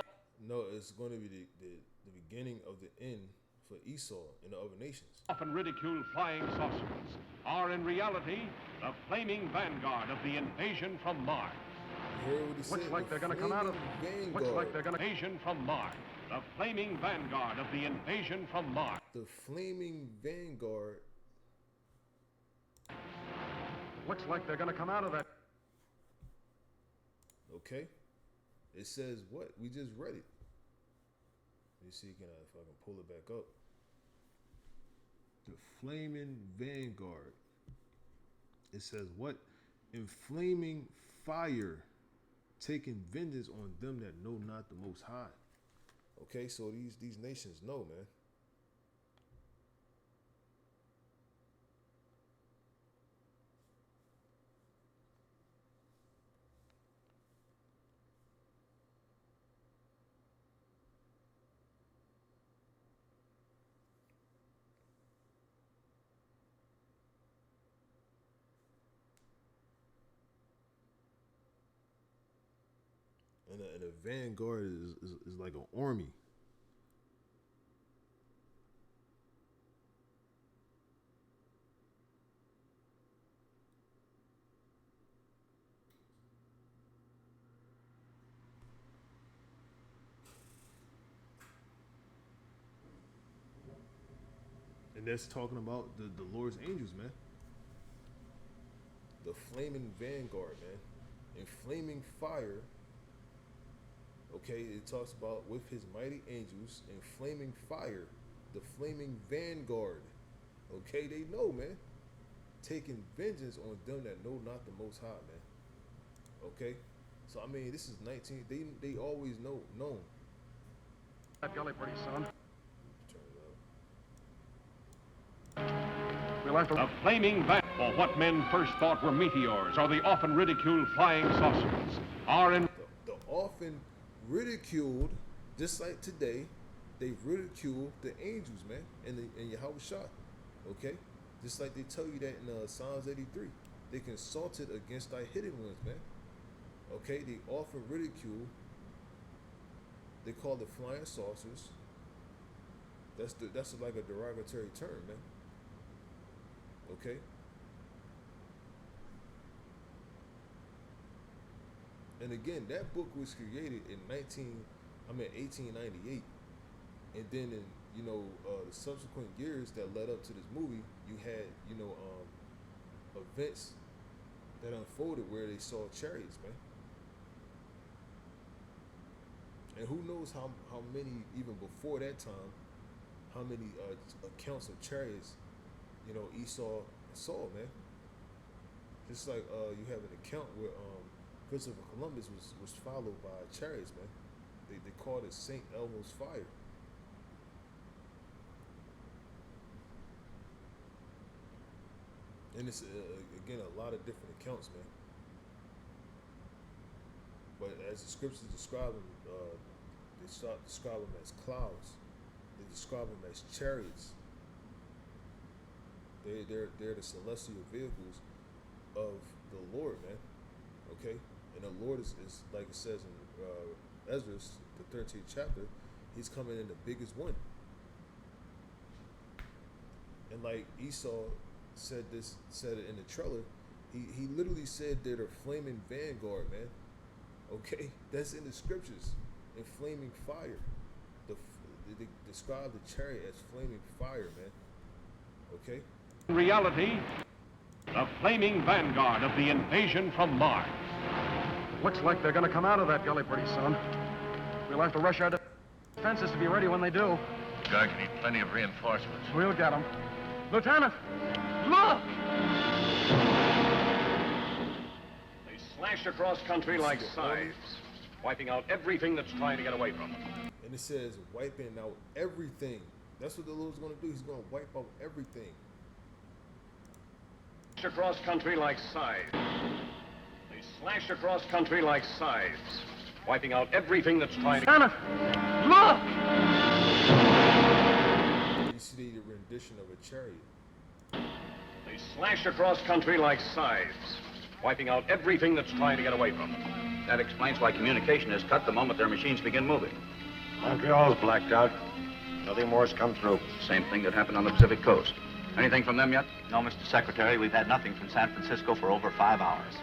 Speaker 1: No, it's going to be the beginning of the end for Esau and the other nations.
Speaker 2: Often ridiculed flying saucers are in reality the flaming vanguard of the invasion from Mars.
Speaker 1: You heard what he said?
Speaker 3: Looks like they're going to come out of... Looks like they're going to...
Speaker 2: Invasion from Mars. The flaming vanguard of the invasion from Mars.
Speaker 1: The flaming vanguard.
Speaker 3: Looks like they're going to come out of that.
Speaker 1: Okay. It says what? We just read it. Let me see if I can pull it back up. The flaming vanguard. It says what? In flaming fire, taking vengeance on them that know not the Most High. Okay, so these nations know, man. And a vanguard is like an army. And that's talking about the Lord's angels, man. The flaming vanguard, man. In flaming fire. Okay, it talks about with his mighty angels in flaming fire, the flaming vanguard. Okay, they know, man. Taking vengeance on them that know not the Most High, man. Okay, so I mean, this is 19. They always known.
Speaker 3: That gully pretty soon.
Speaker 1: Turn it up.
Speaker 3: We'll have to...
Speaker 2: The flaming vanguard, for what men first thought were meteors or the often ridiculed flying saucers, are in...
Speaker 1: The often ridiculed, just like today, they ridiculed the angels, man, and Yahweh Shah. Okay, just like they tell you that in Psalms 83, they consulted against thy hidden ones, man. Okay, they often ridicule. They call the flying saucers. That's like a derogatory term, man. Okay. And again, that book was created in 1898, and then in the subsequent years that led up to this movie, you had events that unfolded where they saw chariots, man. And who knows how many even before that time, how many accounts of chariots, Esau saw, man. Just like you have an account where Christopher Columbus was followed by chariots, man. They called it St. Elmo's Fire. And it's, again, a lot of different accounts, man. But as the scriptures describe them, they start describing them as clouds. They describe them as chariots. They're the celestial vehicles of the Lord, man. Okay? And the Lord is like it says in Ezra, the 13th chapter, he's coming in the biggest one. And like Esau said it in the trailer, he literally said they're the flaming vanguard, man. Okay? That's in the scriptures. In flaming fire. They describe the chariot as flaming fire, man. Okay?
Speaker 2: In reality, the flaming vanguard of the invasion from Mars.
Speaker 3: Looks like they're going to come out of that gully pretty soon. We'll have to rush our defenses to be ready when they do.
Speaker 4: Guard can need plenty of reinforcements.
Speaker 3: We'll get them. Lieutenant, look!
Speaker 2: They slash across country like scythes, wiping out everything that's trying to get away from them.
Speaker 1: And it says wiping out everything. That's what the Lord's going to do. He's going to wipe out everything.
Speaker 2: Across country like scythes. They slash across country like scythes, wiping out everything that's trying to...
Speaker 3: Lieutenant, look!
Speaker 1: You see the rendition of a chariot.
Speaker 2: They slash across country like scythes, wiping out everything that's trying to get away from them.
Speaker 5: That explains why communication is cut the moment their machines begin moving.
Speaker 3: Montreal's blacked out. Nothing more's come through.
Speaker 5: Same thing that happened on the Pacific coast. Anything from them yet?
Speaker 6: No, Mr. Secretary, we've had nothing from San Francisco for over 5 hours.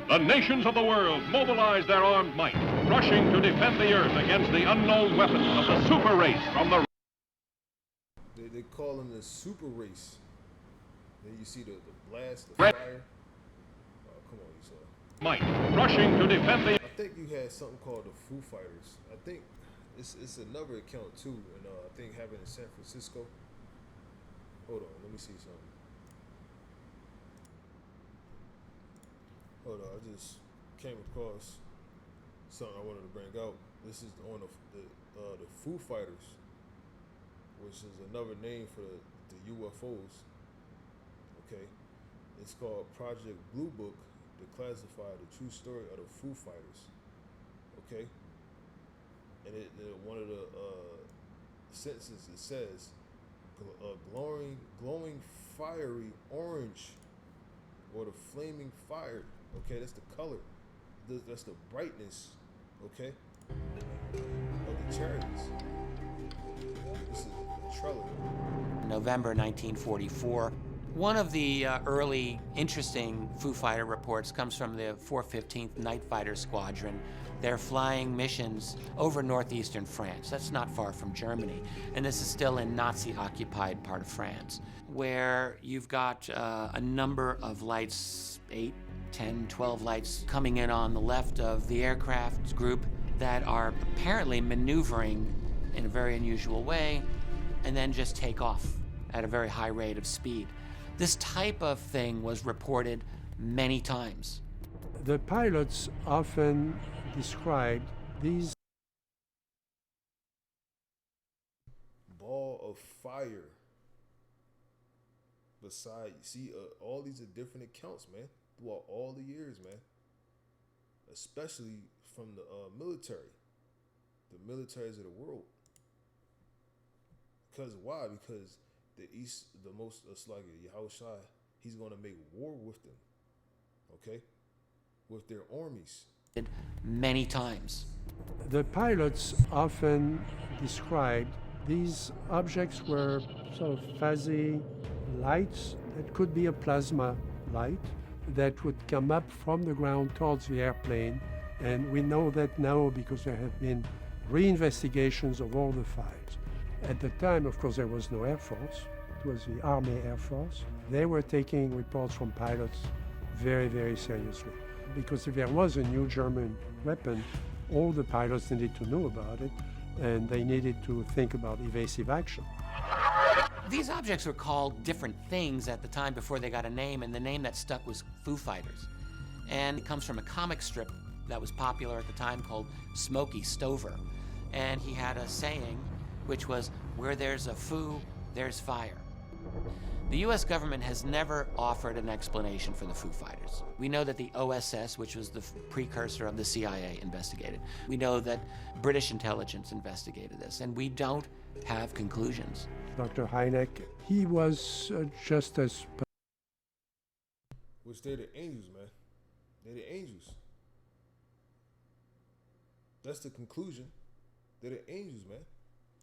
Speaker 2: The nations of the world mobilize their armed might, rushing to defend the Earth against the unknown weapons of the super race from the...
Speaker 1: They call them the super race. Then you see the blast, the
Speaker 2: Red.
Speaker 1: fire. Oh, come on, you saw.
Speaker 2: might, rushing to defend the...
Speaker 1: I think you had something called the Foo Fighters. I think it's another account too, and I think happened in San Francisco. Hold on, let me see something. Hold on, I just came across something I wanted to bring out. This is on the Foo Fighters, which is another name for the UFOs. Okay, it's called Project Blue Book to classify the true story of the Foo Fighters. Okay, and one of the sentences it says, glowing fiery orange, or the flaming fire. Okay, that's the color. That's the brightness. Okay, of the chariots. This is the trailer.
Speaker 7: November 1944. One of the early interesting Foo Fighter reports comes from the 415th Night Fighter Squadron. They're flying missions over northeastern France. That's not far from Germany. And this is still in Nazi-occupied part of France, where you've got a number of lights, 8, 10, 12 lights coming in on the left of the aircraft group that are apparently maneuvering in a very unusual way and then just take off at a very high rate of speed. This type of thing was reported many times.
Speaker 8: The pilots often described these
Speaker 1: ball of fire. Beside, see, all these are different accounts, man, throughout all the years, man. Especially from the military, the militaries of the world. Because why? Because the most Slugger, Yahushua, he's going to make war with them, okay? With their armies.
Speaker 7: Many times.
Speaker 8: the pilots often described these objects were sort of fuzzy lights that could be a plasma light that would come up from the ground towards the airplane. And we know that now because there have been reinvestigations of all the files. At the time, of course, there was no Air Force. It was the Army Air Force. They were taking reports from pilots very, very seriously. Because if there was a new German weapon, all the pilots needed to know about it, and they needed to think about evasive action.
Speaker 7: These objects were called different things at the time before they got a name, and the name that stuck was Foo Fighters. And it comes from a comic strip that was popular at the time called Smokey Stover. And he had a saying, which was, where there's a foo, there's fire. The US government has never offered an explanation for the Foo Fighters. We know that the OSS, which was the precursor of the CIA, investigated. We know that British intelligence investigated this, and we don't have conclusions.
Speaker 8: Dr. Hynek, he was just as...
Speaker 1: Which they're the angels, man. They're the angels. That's the conclusion. They're the angels, man.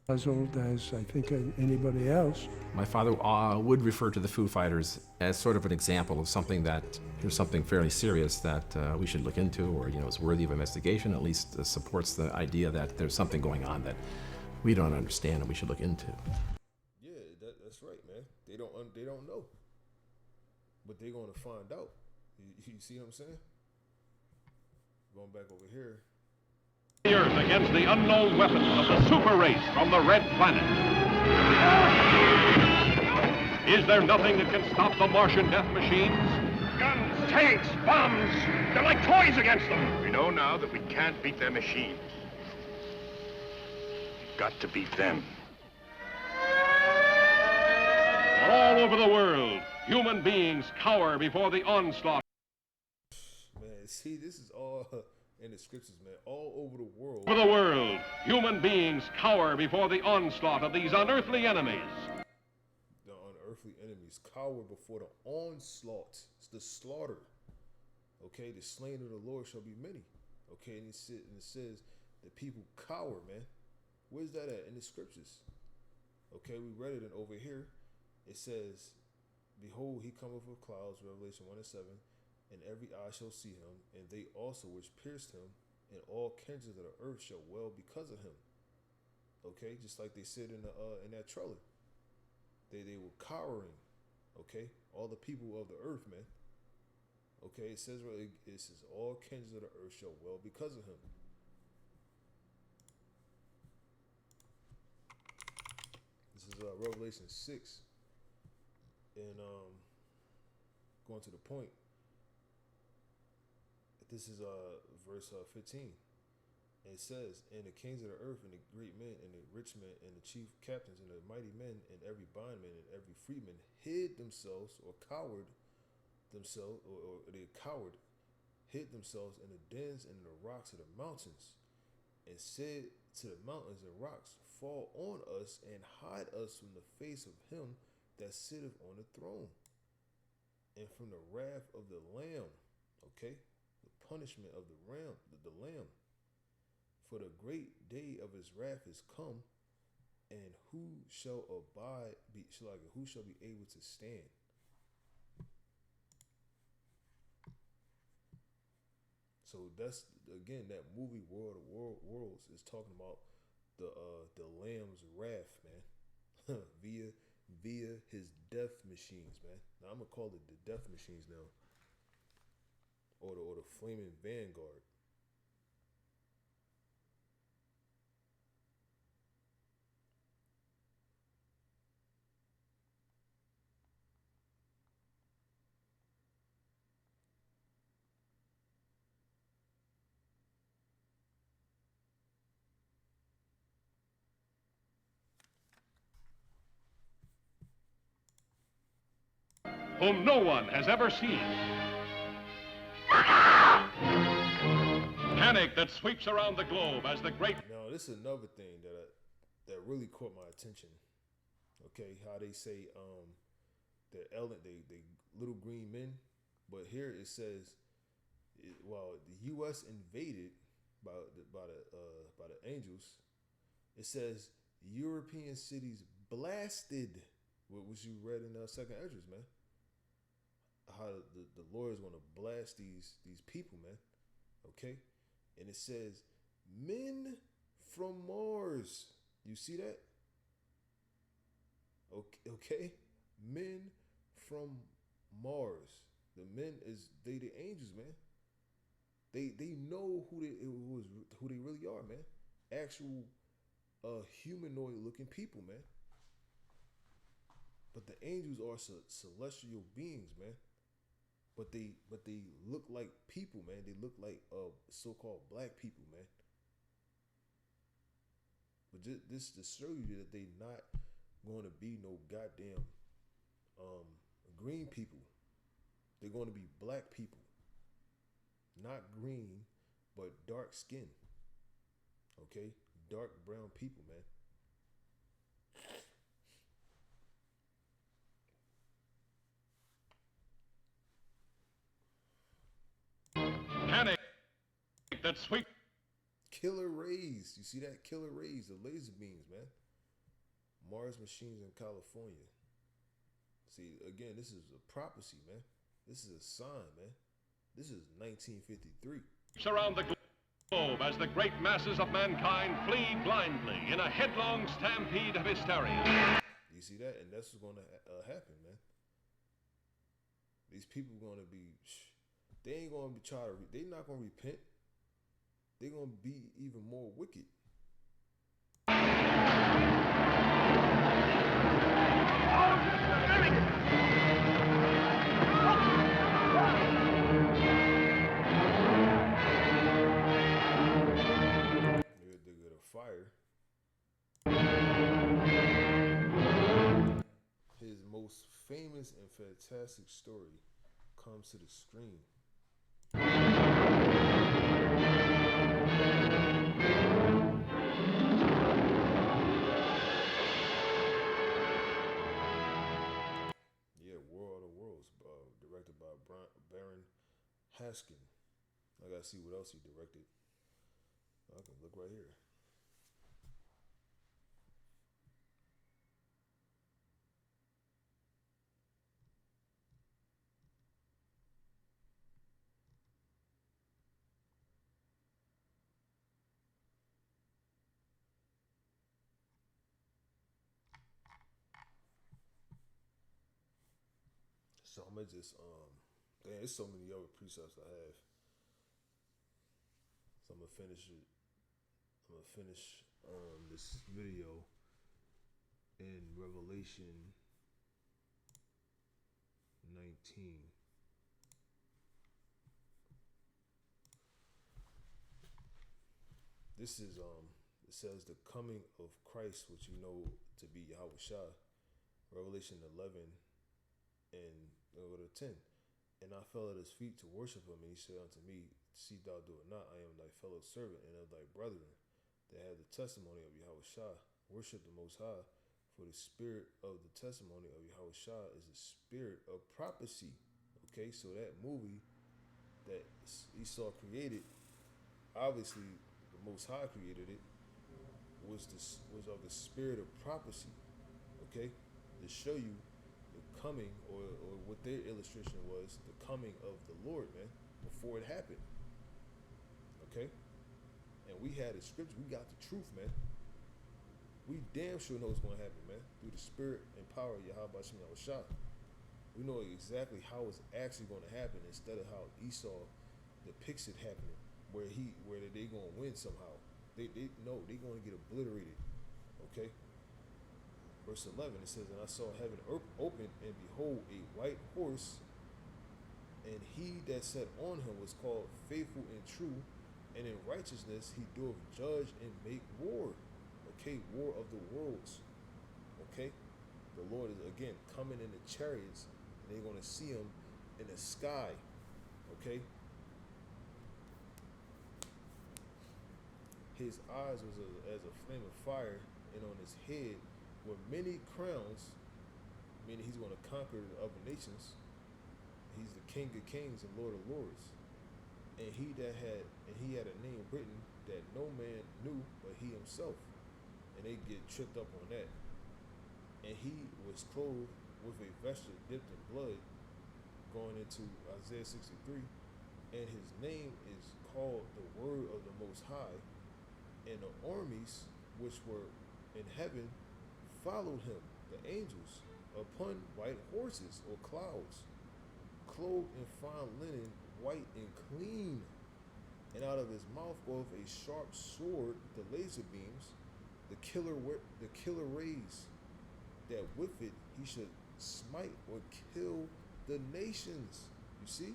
Speaker 8: as old as, I think, anybody else.
Speaker 9: My father would refer to the Foo Fighters as sort of an example of something that, there's something fairly serious that we should look into, or, you know, is worthy of investigation, at least supports the idea that there's something going on that we don't understand and we should look into.
Speaker 1: Yeah, that's right, man. They don't know. But they're going to find out. You see what I'm saying? Going back over here.
Speaker 2: The Earth against the unknown weapons of the super race from the Red Planet. Is there nothing that can stop the Martian death machines? Guns, tanks, bombs. They're like toys against them.
Speaker 4: We know now that we can't beat their machines. We've got to beat them.
Speaker 2: All over the world, human beings cower before the onslaught.
Speaker 1: Man, see, this is all in the scriptures, man. All over the world.
Speaker 2: Over the world, human beings cower before the onslaught of these unearthly enemies.
Speaker 1: The unearthly enemies cower before the onslaught. It's the slaughter. Okay, the slain of the Lord shall be many. Okay, and it says the people cower, man. Where's that at in the scriptures? Okay, we read it, and over here it says, behold, he cometh with clouds, Revelation 1:7, and every eye shall see him, and they also which pierced him, and all kindreds of the earth shall wail because of him. Okay, just like they said in that trailer. They were cowering. Okay, all the people of the earth, man. Okay, it says all kindreds of the earth shall wail because of him. This is Revelation 6, and going to the point. This is verse 15. And it says, and the kings of the earth, and the great men, and the rich men, and the chief captains, and the mighty men, and every bondman, and every freeman hid themselves, or cowered themselves, or they cowered, hid themselves in the dens and in the rocks of the mountains, and said to the mountains and rocks, fall on us, and hide us from the face of him that sitteth on the throne, and from the wrath of the Lamb. Okay, the punishment of the Lamb. For the great day of his wrath is come, and who shall who shall be able to stand? So that's again that movie World of Worlds is talking about the Lamb's wrath, man, via his death machines, man. Now I'm gonna call it the death machines now, or the flaming vanguard.
Speaker 2: Whom no one has ever seen. Panic that sweeps around the globe as the great...
Speaker 1: Now, this is another thing that really caught my attention. Okay, how they say they little green men, but here it says, while the U.S. invaded by the angels, it says European cities blasted, which you read in Second Esdras, man. How the Lord is going to blast these people, man. Okay, and it says men from Mars. You see that? Okay, men from Mars. The men they the angels, man. They know who they really are, man. Actual humanoid looking people, man. But the angels are celestial beings, man. But they look like people, man. They look like so-called black people, man. But this to show you that they not going to be no goddamn green people. They're going to be black people. Not green, but dark skin. Okay? Dark brown people, man.
Speaker 2: Panic that sweeps...
Speaker 1: Killer rays. You see that? Killer rays, the laser beams, man. Mars machines in California. See, again, this is a prophecy, man. This is a sign, man. This is 1953.
Speaker 2: Around the globe as the great masses of mankind flee blindly in a headlong stampede of hysteria.
Speaker 1: You see that? And that's what's going to happen, man. These people going to be... They ain't going to be they not going to repent. They're going to be even more wicked. They got a fire. His most famous and fantastic story comes to the screen. Yeah, World of Worlds, directed by Baron Haskin. I gotta see what else he directed. I can look right here. So I'm gonna just there's so many other precepts I have. So I'm gonna finish it. I'm gonna finish this video in Revelation 19. This is it says the coming of Christ, which you know to be Yahweh Shah. Revelation 11 and go to 10. And I fell at his feet to worship him, and he said unto me, see thou do it not, I am thy fellow servant and of thy brethren that have the testimony of Yahweh Shah. Worship the Most High, for the spirit of the testimony of Yahweh Shah is the spirit of prophecy. Okay, so that movie that Esau created, obviously the Most High created it, was of the spirit of prophecy. Okay, to show you the coming, or what their illustration was, the coming of the Lord, man, before it happened. Okay? And we had the scripture, we got the truth, man. We damn sure know what's going to happen, man, through the spirit and power of Yahweh Shem Shah. We know exactly how it's actually going to happen instead of how Esau depicts it happening, where they going to win somehow. They going to get obliterated. Okay? Verse 11, it says, and I saw heaven open, and behold, a white horse, and he that sat on him was called Faithful and True, and in righteousness he doeth judge and make war. Okay, war of the worlds. Okay, the Lord is again coming in the chariots, and they're going to see him in the sky. Okay, his eyes was as a flame of fire, and on his head were many crowns, meaning he's going to conquer the other nations. He's the King of Kings and Lord of Lords. And he had a name written that no man knew but he himself. And they get tripped up on that. And he was clothed with a vesture dipped in blood, going into Isaiah 63. And his name is called the Word of the Most High. And the armies which were in heaven followed him, the angels, upon white horses or clouds, clothed in fine linen, white and clean. And out of his mouth goeth a sharp sword, the laser beams, the killer rays, that with it he should smite or kill the nations. You see?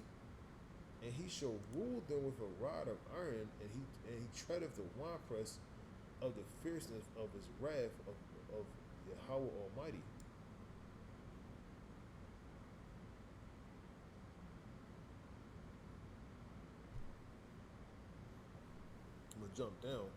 Speaker 1: And he shall rule them with a rod of iron, and he treadeth the winepress of the fierceness of his wrath of Yahweh Almighty. I'm gonna jump down.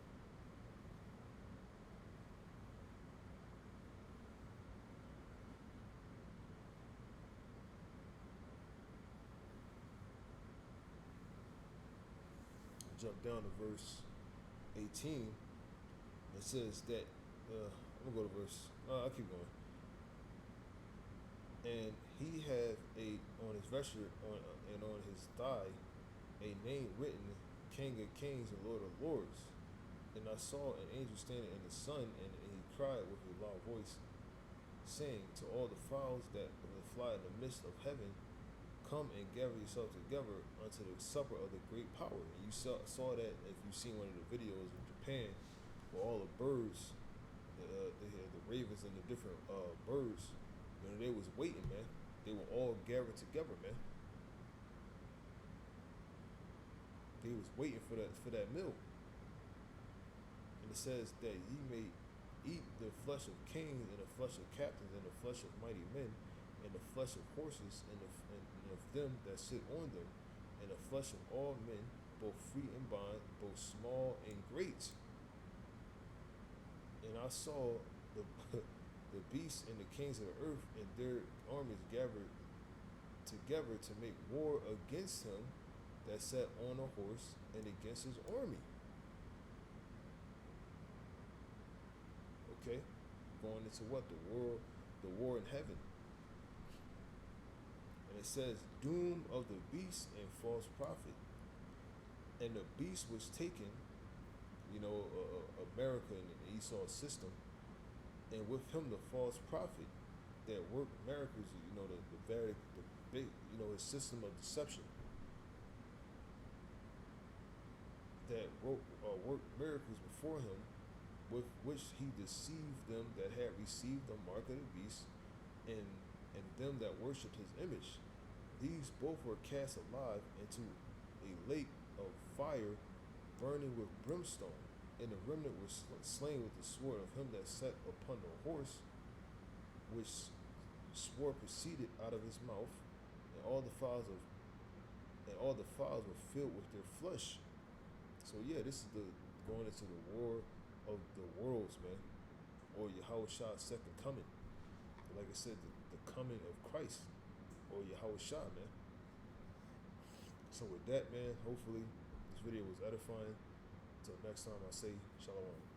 Speaker 1: Jump down to verse 18. It says that I'm gonna go to verse. I'll keep going. And he had on his vesture and on his thigh a name written, King of Kings and Lord of Lords. And I saw an angel standing in the sun, and he cried with a loud voice, saying to all the fowls that fly in the midst of heaven, come and gather yourselves together unto the supper of the great power. And you saw that if you've seen one of the videos in Japan, where all the birds, the ravens and the different birds, they was waiting, man. They were all gathered together, man. They was waiting for that meal. And it says that ye may eat the flesh of kings and the flesh of captains and the flesh of mighty men and the flesh of horses and of them that sit on them and the flesh of all men, both free and bond, both small and great. And I saw the beasts and the kings of the earth and their armies gathered together to make war against him. that sat on a horse and against his army. Okay? Going into what? The war in heaven. And it says, doom of the beast and false prophet. And the beast was taken, America in the Esau system, and with him the false prophet that worked miracles, the big, his system of deception that worked miracles before him, with which he deceived them that had received the mark of the beast, and them that worshipped his image. These both were cast alive into a lake of fire burning with brimstone, and the remnant was slain with the sword of him that sat upon the horse, which sword proceeded out of his mouth, and all the fowls were filled with their flesh. So yeah, this is going into the war of the worlds, man, or Yahushua second coming. Like I said, the coming of Christ, or Yahushua, man. So with that, man, hopefully this video was edifying. Until next time, I say shalom.